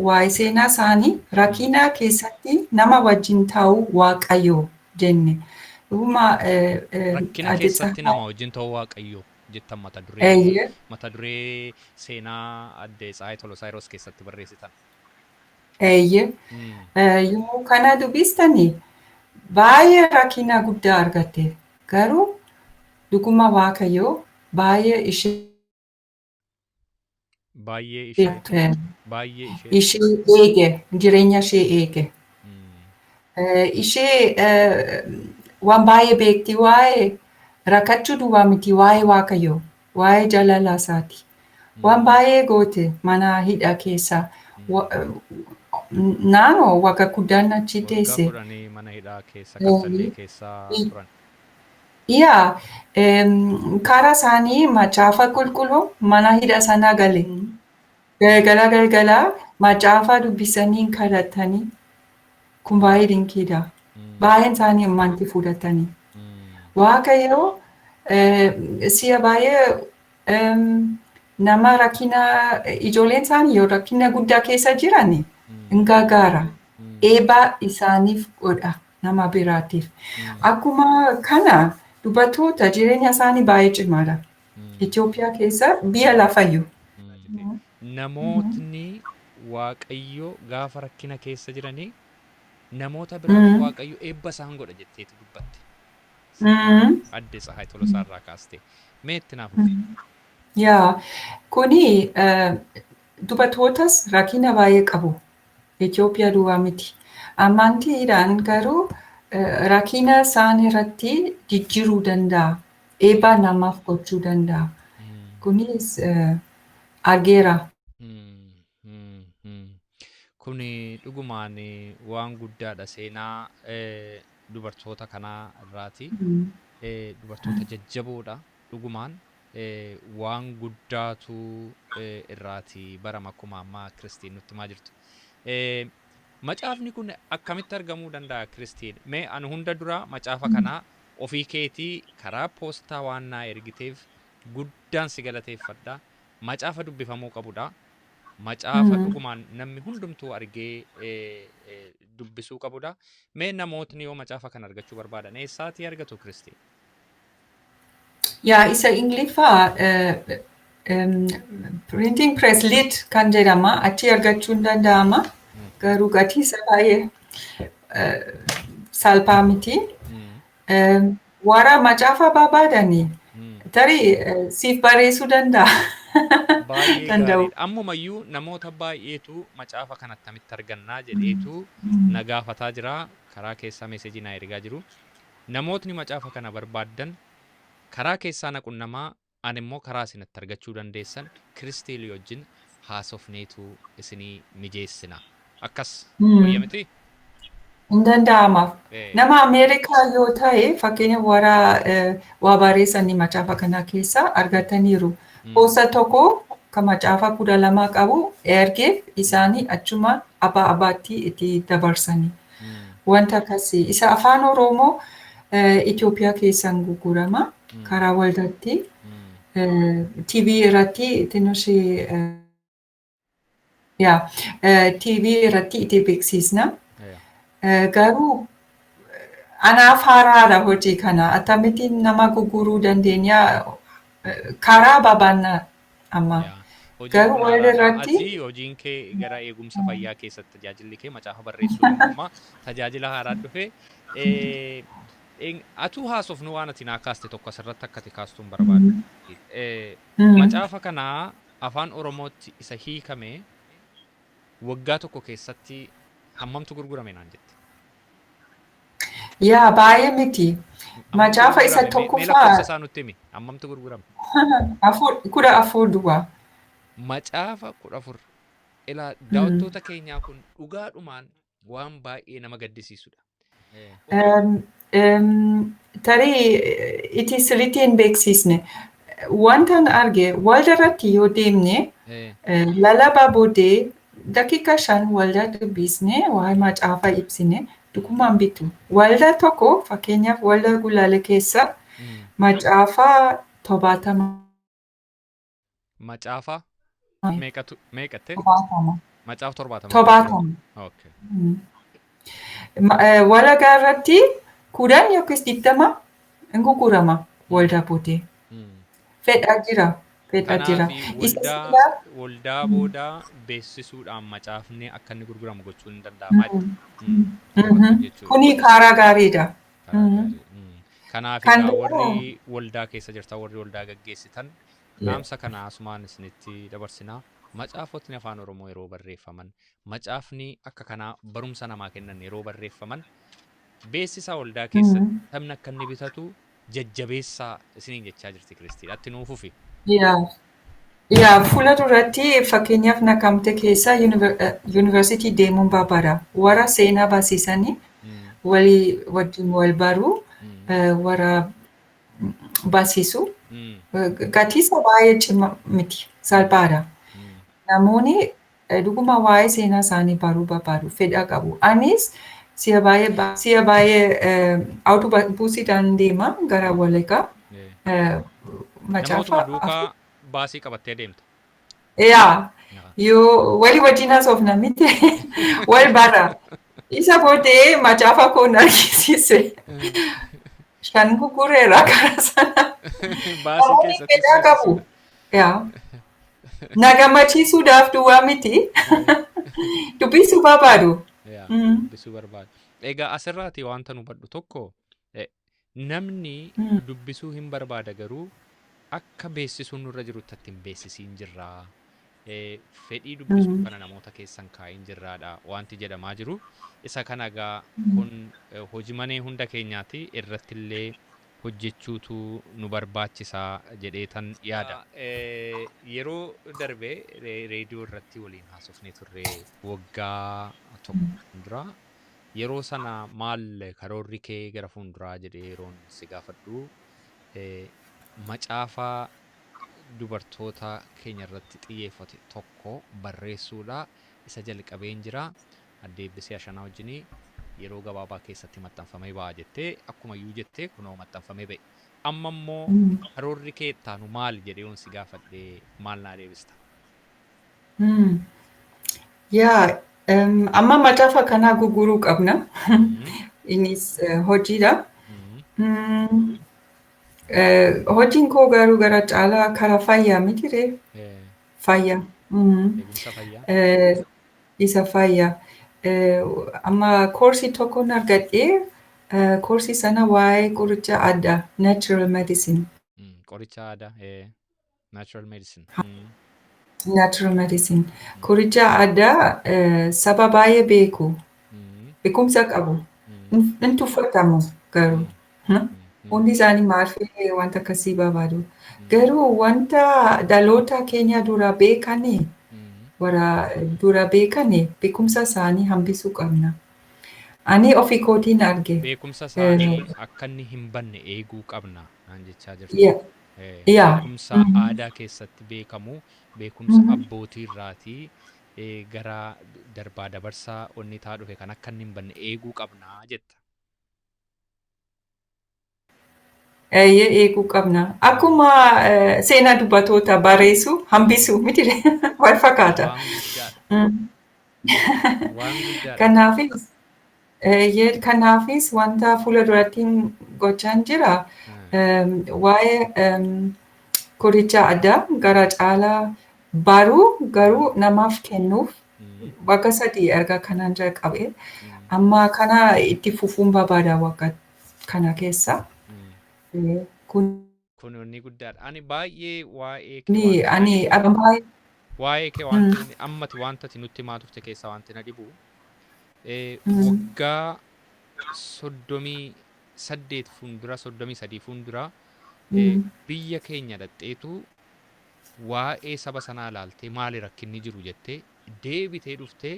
waa'ee seenaa isaanii rakkina keessatti nama wajjin ta'uu Waaqayyoo jenne. Rakkina keessatti nama wajjin ta'uu Waaqayyoo jettan mata duree seenaa adde Tsahaay Tolosaa yeroo keessatti barreessitan. Yommuu kana dubbistanii baay'ee rakkina guddaa argatte. Garuu dhuguma Waaqayyoo baay'ee ishee eege, jireenya ishee eege. Ishee waan baay'ee beekti waa'ee rakkachuu duwwaa miti waa'ee Waaqayyoo, waa'ee jaalala isaati. Waan baay'ee goote mana hidhaa keessa naannoo waggaa guddaan achi teesse. Mana hidhaa keessa Kassallee keessa turan. Yaa karaa isaanii macaafa qulqulluu mana hidhaa sana gale. Galgala macaafa dubbisanii kadhatanii kun baay'ee dinqiidha. Baay'een isaanii amantii fudhatanii. Waaqayyoo si'a baay'ee nama rakkina ijoolleen isaanii yoo rakkina guddaa keessa jiran hin gargaara. Eebba isaaniif godha nama biraatiif. Akkuma kana dubartoota jireenya isaanii baay'ee cimaadha. Itoophiyaa keessa biyya lafayyuu. Namootni Waaqayyoo gaafa rakkina keessa jiranii namoota biraaf waaqayyo eebba isaan godha jetteetu dubbatte. Adde Tsahaay Tolosaa irraa kaastee mee itti naaf Yaa, kuni dubartootas rakkina baay'ee qabu. Itoophiyaa duwwaa miti. Amantiidhaan garuu rakkina isaan irratti jijjiiruu danda'a. Eebba namaaf gochuu danda'a. Kunis argeera. Kuni dhugumaan waan guddaadha seenaa dubartoota kanaa irraati. Dubartoota jajjaboodha dhugumaan. Waan guddaatu irraati barama akkuma ammaa Kiristiin nutti himaa jirtu. Macaafni kun akkamitti argamuu danda'a Kiristiin? Mee ani hunda dura macaafa kanaa ofii keetii karaa poostaa waan naa ergiteef guddaan si galateeffadha. Macaafa dubbifamuu qabudha. Macaafa dhugumaan namni hundumtuu argee dubbisuu qabudha. Mee namootni yoo macaafa kana argachuu barbaadan eessaatii argatu Kiristiin? Yaa, isa Ingiliffaa printing press lit kan jedhama. Achi argachuun danda'ama. Garuu gatii isaa baay'ee salphaa miti. Warra macaafa barbaadanii tarii siif barreessuu danda'a. Baay'ee gaariidha. Ammumayyuu namoota baay'eetu macaafa kana akkamitti argannaa jedheetu na gaafataa jira. Karaa keessaa meesejii naa ergaa jiru. Namootni macaafa kana barbaaddan karaa keessaa na qunnamaa, ani immoo karaa isinatti argachuu dandeessan Kiristiin wajjin haasofneetu isinii mijeessina. Akkas wayya miti? Hin danda'amaaf. Nama Ameerikaa yoo ta'e fakkeenya warra waa barreessanii macaafa kana keessa argataniiru. Poostaa tokko kan macaafa 12 qabu ergeef isaanii achuma abbaa abbaatti itti dabarsanii. Wanta akkasii. Isa afaan Oromoo Itoophiyaa keessaan gurgurama. Karaa waldaatti. TV irratti xinushii TV irratti itti beeksisna. Garuu anaaf haaraadha hojii kana. Attamitti nama gurguruu dandeenya karaa babaanna amma. Garuu walda irratti hojiin kee gara eegumsa fayyaa keessatti tajaajilli kee macaafa barreessuu amma tajaajila haaraa dhufe atuu haasofnu waan ati naa kaaste tokko asirratti akka ati kaastuun barbaadu. Macaafa kanaa afaan Oromootti isa hiikame waggaa tokko keessatti hammamtu gurgurame naan jette? Yaa, baay'ee miti. Macaafa isa tokkoffaa. Lakkoofsa isaa nutti himi. Hammamtu gurgurame? 14 duwwaa. Macaafa 14. Ilaa daawwattoota keenyaa kun dhugaadhumaan waan baay'ee nama gaddisiisudha. Tarii itti sirriitti hin beeksisne. Wantan arge walda irratti yoo deemne lalabaa boodee daqiiqa 5 waldaa dubbisne waa'ee macaafa ibsine dhugumaan bitu. Waldaa tokko fakkeenyaaf waldaa Gulaalee keessa macaafa 70. Macaafa meeqatte? 70. Macaafa 70. 70. Okay. Walagaa irratti 10 yookiis 20 hin gurgurama waldaa boodee. Fedhaa jira. Waldaa boodaa beeksisuudhaan macaafni akka inni gurguramu gochuun hin danda'ama. Kuni karaa gaariidha. Kanaaf warri waldaa keessa jirtan, warri waldaa gaggeessitan dhaamsa kana asumaan isinitti dabarsinaa. Macaafotni afaan Oromoo yeroo barreeffaman, macaafni akka kanaa barumsa namaa kennan yeroo barreeffaman beeksisa waldaa keessatti namni akka inni bitatu jajjabeessaa isiniin jechaa jirti Kiristiin. Atti nuufufi. Yaa, fuula duratti fakkeenyaaf Naqamtee keessa yuunivarsiitii deemuun barbaada. Warra seenaa barsiisanii walii wajjin wal baruu, warra barsiisu. Gatii isaa baay'ee cimaa miti, salphaadha. Namoonni dhuguma waa'ee seenaa isaanii baruu barbaadu, fedha qabu. Anis si'a baay'ee awutobuusiidhaan deema gara Wallaggaa. Namootuma duukaa baasii qabattee deemta? Yaa, yoo walii wajjin haasofna miti wal bara. Isa booddee macaafa koo argisiise. 5 gurgureera karaa sana. Baasii keessatti fedha qabu. Yaa. Na gammachiisuudhaaf duwwaa miti. Dubbisuu barbaadu. Yaa, Mm. dubbisuu barbaadu. Egaa asirraati wanta nu hubadhu tokko namni Mm. dubbisuu hin barbaada garuu akka beeksisuun nurra jirutti hin beeksisiin jirraa. Fedhii dubbisuu Mm. kana namoota keessan kaa'iin jirraadha wanti jedhamaa jiru. Isa kana egaa Mm. kun hojii manee hunda keenyaati irrattillee hojjechuutu nu barbaachisaa jedheetan yaada. Yeroo darbe reediyoo irratti waliin haasofnee turre waggaa tokko dura. Yeroo sana maal karoorri kee gara fuulduraa jedhee yeroon si gaafadhu macaafaa dubartoota keenya irratti xiyyeeffate tokko barreessuudha. Isa jalqabeen jira. Adde Eebbisee Ashanaa wajjin yeroo gabaabaa keessatti maxxanfamee ba'a jettee akkuma iyyuu jettee kunoo maxxanfamee ba'e. Amma immoo Mm. karoorri kee ittaanu maal jedhee yoon si gaafadhee maal naa deebista? Mm. Yaa, amma macaafa kanaa gurguruu qabna. Innis hojiidha. Mm. Hojiin koo garuu gara caalaa karaa fayyaa mitiree? Fayyaa. Mm. Eegumsa fayyaa. Isa fayyaa. Amma koorsii tokkoon argadhee koorsii sana waa'ee qoricha aadaa natural medicine. Qoricha aadaa natural medicine. Natural medicine. Qoricha aadaa saba baay'ee beeku. Beekumsa qabu. Hin tuffatamu garuu. Hundi isaanii maal wanta akkasii barbaadu. Garuu wanta dhaloota keenya dura beekanii warra dura beekanii beekumsa isaanii hambisuu qabna. Ani ofii kootiin arge. Beekumsa isaanii akka inni hin banne eeguu qabna naan jechaa jirtu. Yeah. Beekumsa aadaa keessatti beekamu beekumsa abbootii irraatii gara darbaa dabarsaa onni taa dhufe kan akka inni hin banne eeguu qabna jetta. Eeguu qabna. Akkuma seenaa dubbatoota barreessu hambisuu miti wal fakkaata. Waan guddaadha. Kanaafis wanta fuula duratti gochaan jira. Waa'ee qoricha aadaa gara caalaa baruu garuu namaaf kennuuf waggaa 3 erga kanaan jalqabe. Amma kana itti fufuun barbaada waggaa kana keessa. Kun inni guddaadha. Ani baay'ee waa'ee kee wanti ammati wanta nutti himaa turte keessaa wanti na dhibu waggaa 38 fuuldura 33 fuuldura biyya keenya dhaqxeetu waa'ee saba sanaa ilaaltee maali rakkinni jiru jettee deebitee dhuftee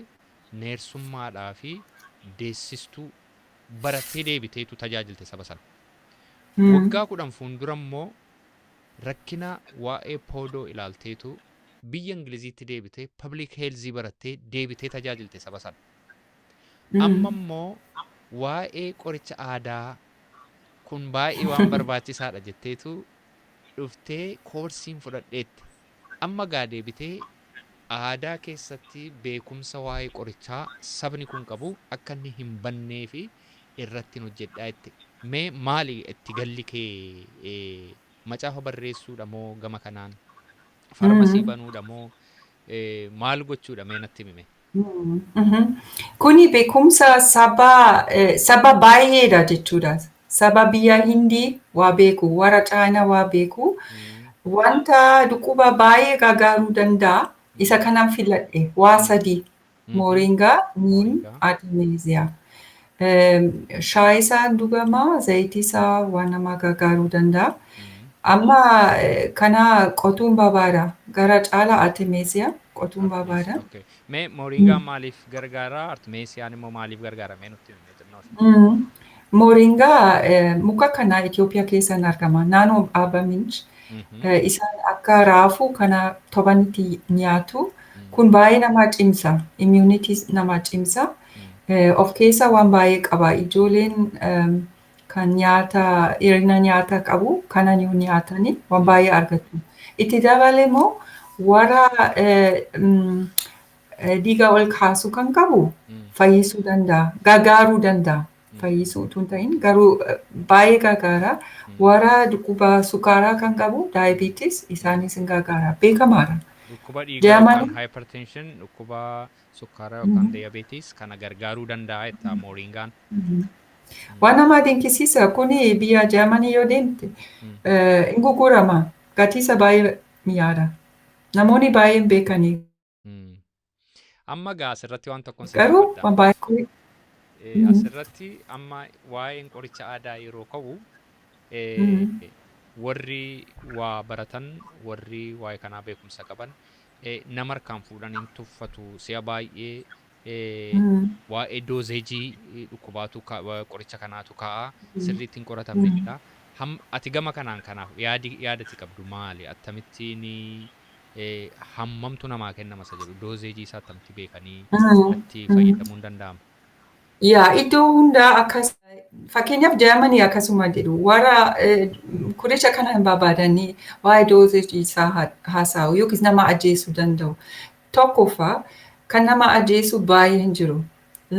neersummaadhaa fi deessistuu barattee deebiteetu tajaajilte saba sana. Waggaa 10 fuuldura immoo rakkina waa'ee poodoo ilaalteetu biyya Ingiliziitti deebitee public health barattee deebitee tajaajilte saba sana. Amma immoo waa'ee qoricha aadaa kun baay'ee waan barbaachisaadha jetteetu dhuftee koorsiin fudhadheetti. Amma gaa deebitee aadaa keessatti beekumsa waa'ee qorichaa sabni kun qabu akka inni hin bannee fi irratti hojjedhaa itti. Mee maali itti galli kee macaafa barreessuudha moo gama kanaan farmasii banuudha moo maal gochuudha mee natti himi? Kuni beekumsa saba baay'eedha jechuudha. Saba biyya Hindii waa beeku, warra Chaayinaa waa beeku. Wanta dhukkuba baay'ee gargaaruu danda'a. Isa kanaan filadhe waa 3. Moringaa, Neem, Artemisia. Shaayii isaa dhugamaa, zayitii isaa waan nama gargaaruu danda'a. Amma kana qotuun barbaada. Gara caalaa Artemisia qotuun barbaada. Mee moringaan maaliif gargaara? Artemesiyaan immoo maaliif gargaara? Mee nutti himi. Moringaa muka kana Itoophiyaa keessatti argama. Naannoo Arbaa Minch. Isaan akka raafuu kana tobanitti nyaatu. Kun baay'ee nama cimsa. Immunity nama cimsa. Of keessa waan baay'ee qaba. Ijoolleen kan hir'ina nyaataa qabu kana yoo nyaatanii waan baay'ee argatu. Itti dabalee immoo warra dhiiga ol kaasuu kan qabu fayyisuu danda'a. Gargaaruu danda'a. Fayyisuu utuu hin ta'in garuu baay'ee gargaara. Warra dhukkuba sukaaraa kan qabu daayibiitis isaanis hin gargaara. Beekamaadha. Dhukkuba dhiigaa yookaan Jaamanii hypertension, dhukkuba sukkaaraa yookaan diabetes kana gargaaruu danda'a jetta mooringaan. waan nama dinqisiisa kuni biyya Jaamanii yoo deemte hin gurgurama. Gatiisa baay'ee mi'aara. Namoonni baay'een beekanii. Amma gaa asirratti waan tokkoon Garuu waan baay'ee asirratti amma waa'een qoricha aadaa yeroo ka'u warri waa baratan warri waa'ee kanaa beekumsa qaban nama harkaan fuudhanii tuffatu si'a baay'ee waa'ee doozeejii dhukkubaatu qoricha kanaatu ka'a sirriitti hin qoratamnedha. Ati gama kanaan kanaaf yaadati qabdu maali? Akkamittiin hammamtu namaa kennama isa jedhu doozeejii isaa akkamitti beekanii itti fayyadamuun danda'ama? Yaa iddoo hundaa akkas fakkeenyaaf Jaamanii akkasuma jedhu warra qoricha kana hin barbaadanii waa'ee doozeejii isaa haasa'u yookiis nama ajjeesuu danda'u. Tokkoffaa kan nama ajjeesu baay'ee hin jiru.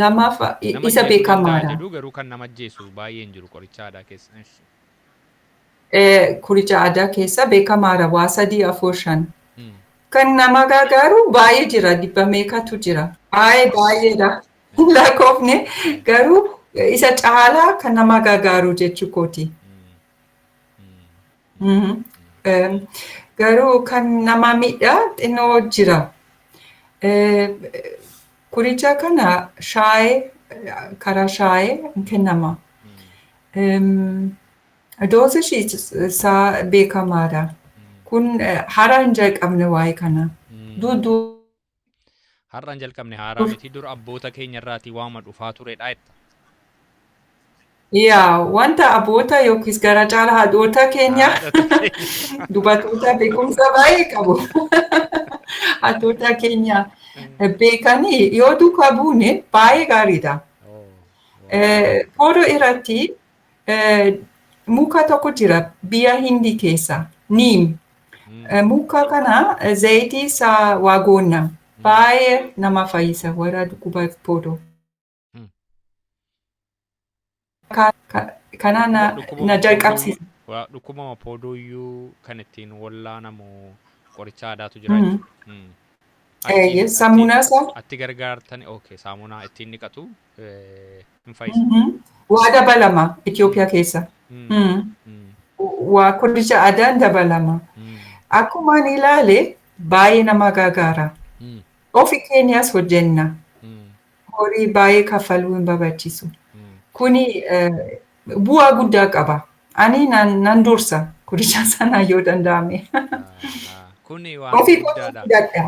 Lammaffaa isa beekamaadha. Garuu kan nama ajjeesu baay'ee hin jiru qoricha aadaa keessa. Qoricha aadaa keessa beekamaadha waa 3-4-5. Kan nama gargaaru baay'ee jira dhibba meeqatu jira. Baay'eedha. Lakkoofne garuu isa caalaa kan nama gargaaru jechuu kooti. Garuu kan nama miidhaa xinnoo jira. Qoricha kana karaa shaayee kennama. Doozeejii isaa beekamaadha. Kun haaraa hin jalqabne waa'ee kana. Har'a hin jalqabne haaraa miti dur abboota keenya irraatii waama dhufaa turedha jetta. Yaa wanta abboota yookiis gara caalaa haadhota keenya dubartoota beekumsa baay'ee qabu. Haadhota keenya beekanii yoo duukaa buune baay'ee gaariidha. Poodoo irratti muka tokko jira biyya Hindii keessa niim. Muka kana zayitii isaa waagoonna. Baay'ee nama fayyisa warra dhukkuba poodoo. Kana na jalqabsiisa. Dhukkubama poodoo iyyuu kan ittiin wallaanamu qoricha aadaatu jira. Saamunaa isaa. Atti gargaartan saamunaa ittiin dhiqatu hin fayyisa. Waa dabalama Itoophiyaa keessa. Waa qoricha aadaan dabalama. Akkuma ani ilaale baay'ee nama gargaara. Ofii keenyas hojjenna. Horii baay'ee kaffaluu hin barbaachisu. Kuni bu'aa guddaa qaba. Ani nan dursa qoricha sana yoo danda'ame. Kuni waan guddaadha.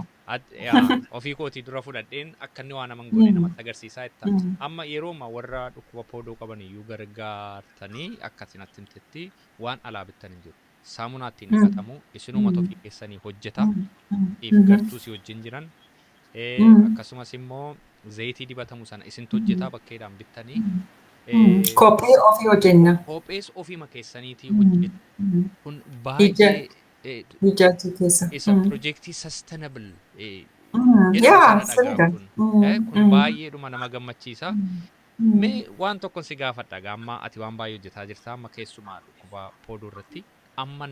Ofii kootii dura fudhadheen akka inni waan nama hin goone namatti agarsiisaa jetta. Amma yeroo warra dhukkuba poodoo qaban iyyuu gargaartanii akkasiin atti himtetti waan alaa bittan hin jiru. Saamunaa ittiin dhiqatamu isinuma ofii keessanii hojjeta. Gartuu si wajjin jiran. Akkasumas immoo zayitii dibatamu sana isintu hojjetaa bakkeedhaan bittanii. Kophee ofii hojjenna. Kophees ofiima keessaniitii hojjetu. Kun baay'ee Hijaatii keessa. Isa projektii sustainable. Yaa sirriidha. Kun baay'eedhuma nama gammachiisa. Mee waan tokkon si gaafadha amma ati waan baay'ee hojjetaa jirta amma keessumaa dhukkuba poodoo irratti amma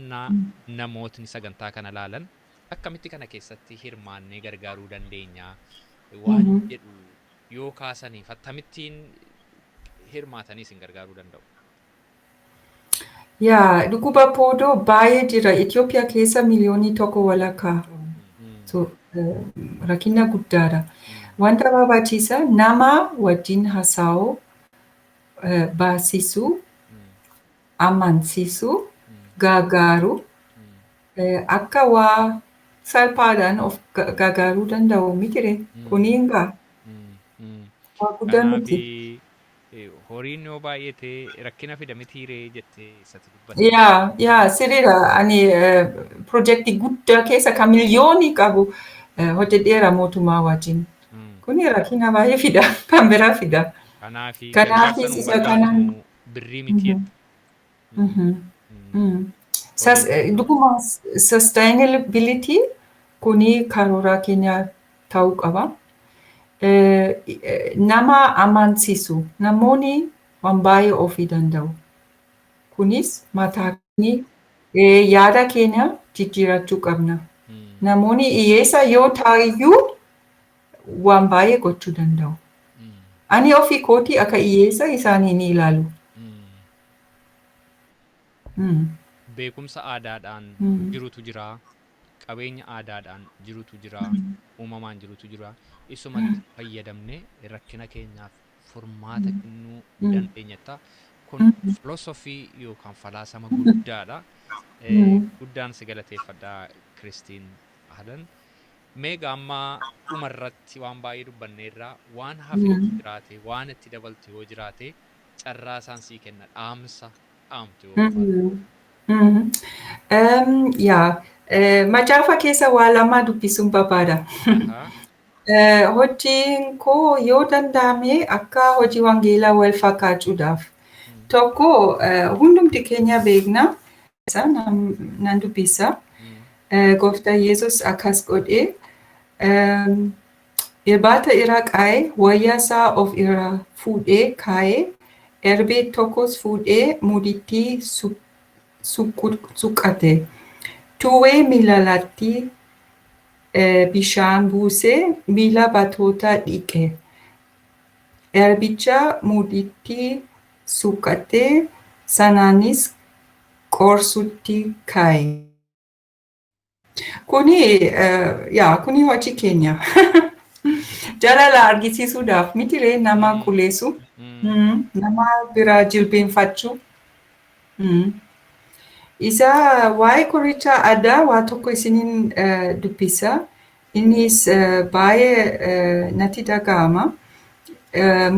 namootni sagantaa kana laalan akkamitti kana keessatti hirmaannee gargaaruu dandeenya waan jedhu yoo kaasaniif akkamittiin hirmaatanii isin gargaaruu danda'u? Yaa dhukkuba poodoo baay'ee jira. Itoophiyaa keessa miliyoonii 1 walakkaa. Rakkina guddaadha. Wanta barbaachisaa nama wajjin haasa'uu, barsiisuu, amansiisuu, gargaaruu, akka waa salphaadhaan of gargaaruu danda'u miti. Kuni egaa waa guddaa miti. Horiin yoo baay'ate rakkina fida mitiiree jettee isatti dubbatte. Yaa sirriidha. Ani projektii guddaa keessa kan miliyoonii qabu hojjedheera mootummaa wajjin. Kuni rakkina baay'ee fida. Kan biraa fida. Kanaafis isa kanaan birrii miti. Dhuguma sustainability kuni karoora keenya ta'uu qaba. Nama amansiisu namoonni waan baay'ee ofii danda'u. Kunis mataa keenya yaada keenya jijjiirachuu qabna. namoonni hiyyeessa yoo ta'eyyuu waan baay'ee gochuu danda'u. Ani ofii kootii akka hiyyeessa isaanii ni ilaalu. Beekumsa aadaadhaan jirutu jira, qabeenya aadaadhaan jirutu jira, uumamaan jirutu jira. Isumatti fayyadamnee rakkina keenyaaf furmaata kennuu dandeenyetta. Kun filosofii yookaan falaasama guddaadha. Guddaan si galateeffadha Kiristiin Ahlan. Meeqa amma dhumarratti waan baay'ee dubbanneerraa waan hafe jiraate, waan itti dabalte yoo jiraate carraa isaan sii kenna dhaamsa dhaamtu yoo macaafa keessa waa lama dubbisuun barbaada. Hojiin koo yoo danda'ame akka hojii wangeelaa wal fakkaachuudhaaf. Tokko hundumti keenya beekna. Nan dubbisa. Gooftaan Yesus akkas godhee irbaata irra kaa'ee wayyaa isaa of irra fuudhee kaa'ee erbee tokkos fuudhee mudiitti suqqate. Tuwwee miilaatti bishaan buusee miila baatota dhiqe. Erbicha mudiitti suqqatee sanaanis qorsutti kaa'e. Kuni hojii keenya. Jaalala argisiisuudhaaf mitiree nama quleessu, nama biraa jilbeenfachuu. Isa waa'ee qoricha aadaa waa tokko isiniin dubbisa. Innis baay'ee natti dhaga'ama.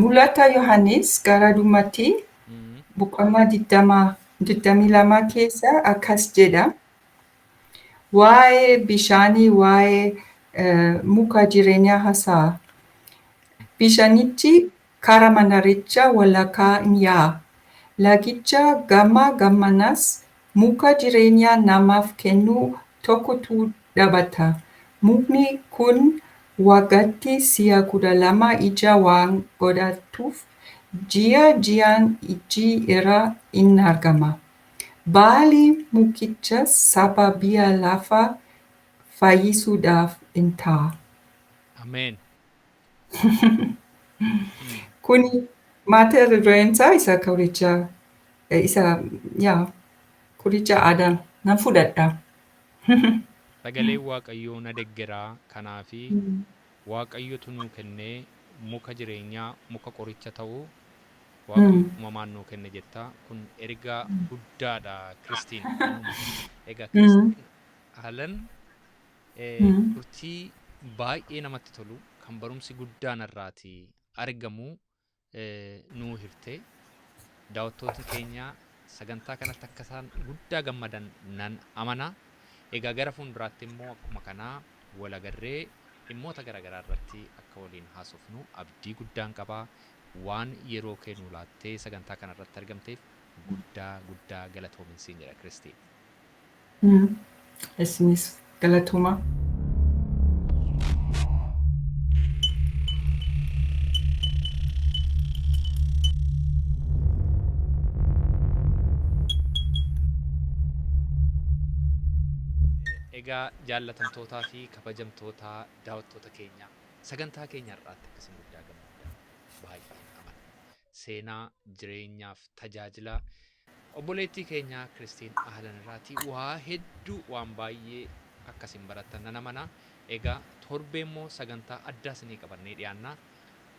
Mul'ata Yohaannis gara dhumaatti boqonnaa 22 keessa akkas jedha. Waa'ee bishaanii, waa'ee muka jireenyaa haasa'a. Bishaanichi karaa mandarichaa walakkaa in yaa'a. Lagicha gama gamanas muka jireenyaa namaaf kennu tokkotu dhaabata. Mukni kun waggaatti si'a 12 ija waan godhatuuf ji'aan iji irraa in argama. Baalli mukichaas saba biyya lafaa fayyisuudhaaf in ta'a. Ameen. Kuni mata dureen isaa isa qoricha aadaa nan fudhadha. Sagaleen Waaqayyoo na deggeraa kanaafi Waaqayyotu nuu kennee muka jireenyaa, muka qoricha ta'uu uumamaan nuu kenne jetta. Kun ergaa guddaadha Kiristiin. Egaa Kiristiin Ahlan turtii baay'ee namatti tolu kan barumsi guddaan irraati argamu nuu hirte. Daawwattoota keenya sagantaa kanatti akka isaan guddaa gammadan nan amana. Egaa gara fuulduraatti immoo akkuma kanaa wal agarree dhimmoota garaagaraa irratti akka waliin haasofnu abdii guddaan qabaa. Waan yeroo kennu laattee sagantaa kana irratti argamteef guddaa galatoominsiin jedha Kiristiin. Isinis galatooma. Egaa jaallatamtootaa fi kabajamtoota daawwattoota keenya sagantaa keenya irratti akkasuma guddaa gammadan baay'ee amana. Seenaa jireenyaaf tajaajila obboleettii keenya Kiristiin Ahlan irraati waa hedduu waan baay'ee akkasiin barattan nan amana. Egaa torbee immoo sagantaa addaa isinii qabannee dhiyaanna.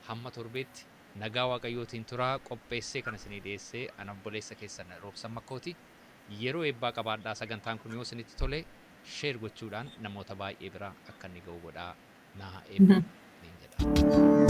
Hamma torbeetti nagaa Waaqayyootiin turaa qopheessee kan isinii dhiyeessee ana obboleessa keessan Roobsan Makkooti. Yeroo eebbaa qabaadhaa. Sagantaan kun yoo isinitti tole sheer gochuudhaan namoota baay'ee bira akka inni ga'u godhaa naa eebba niin jedha.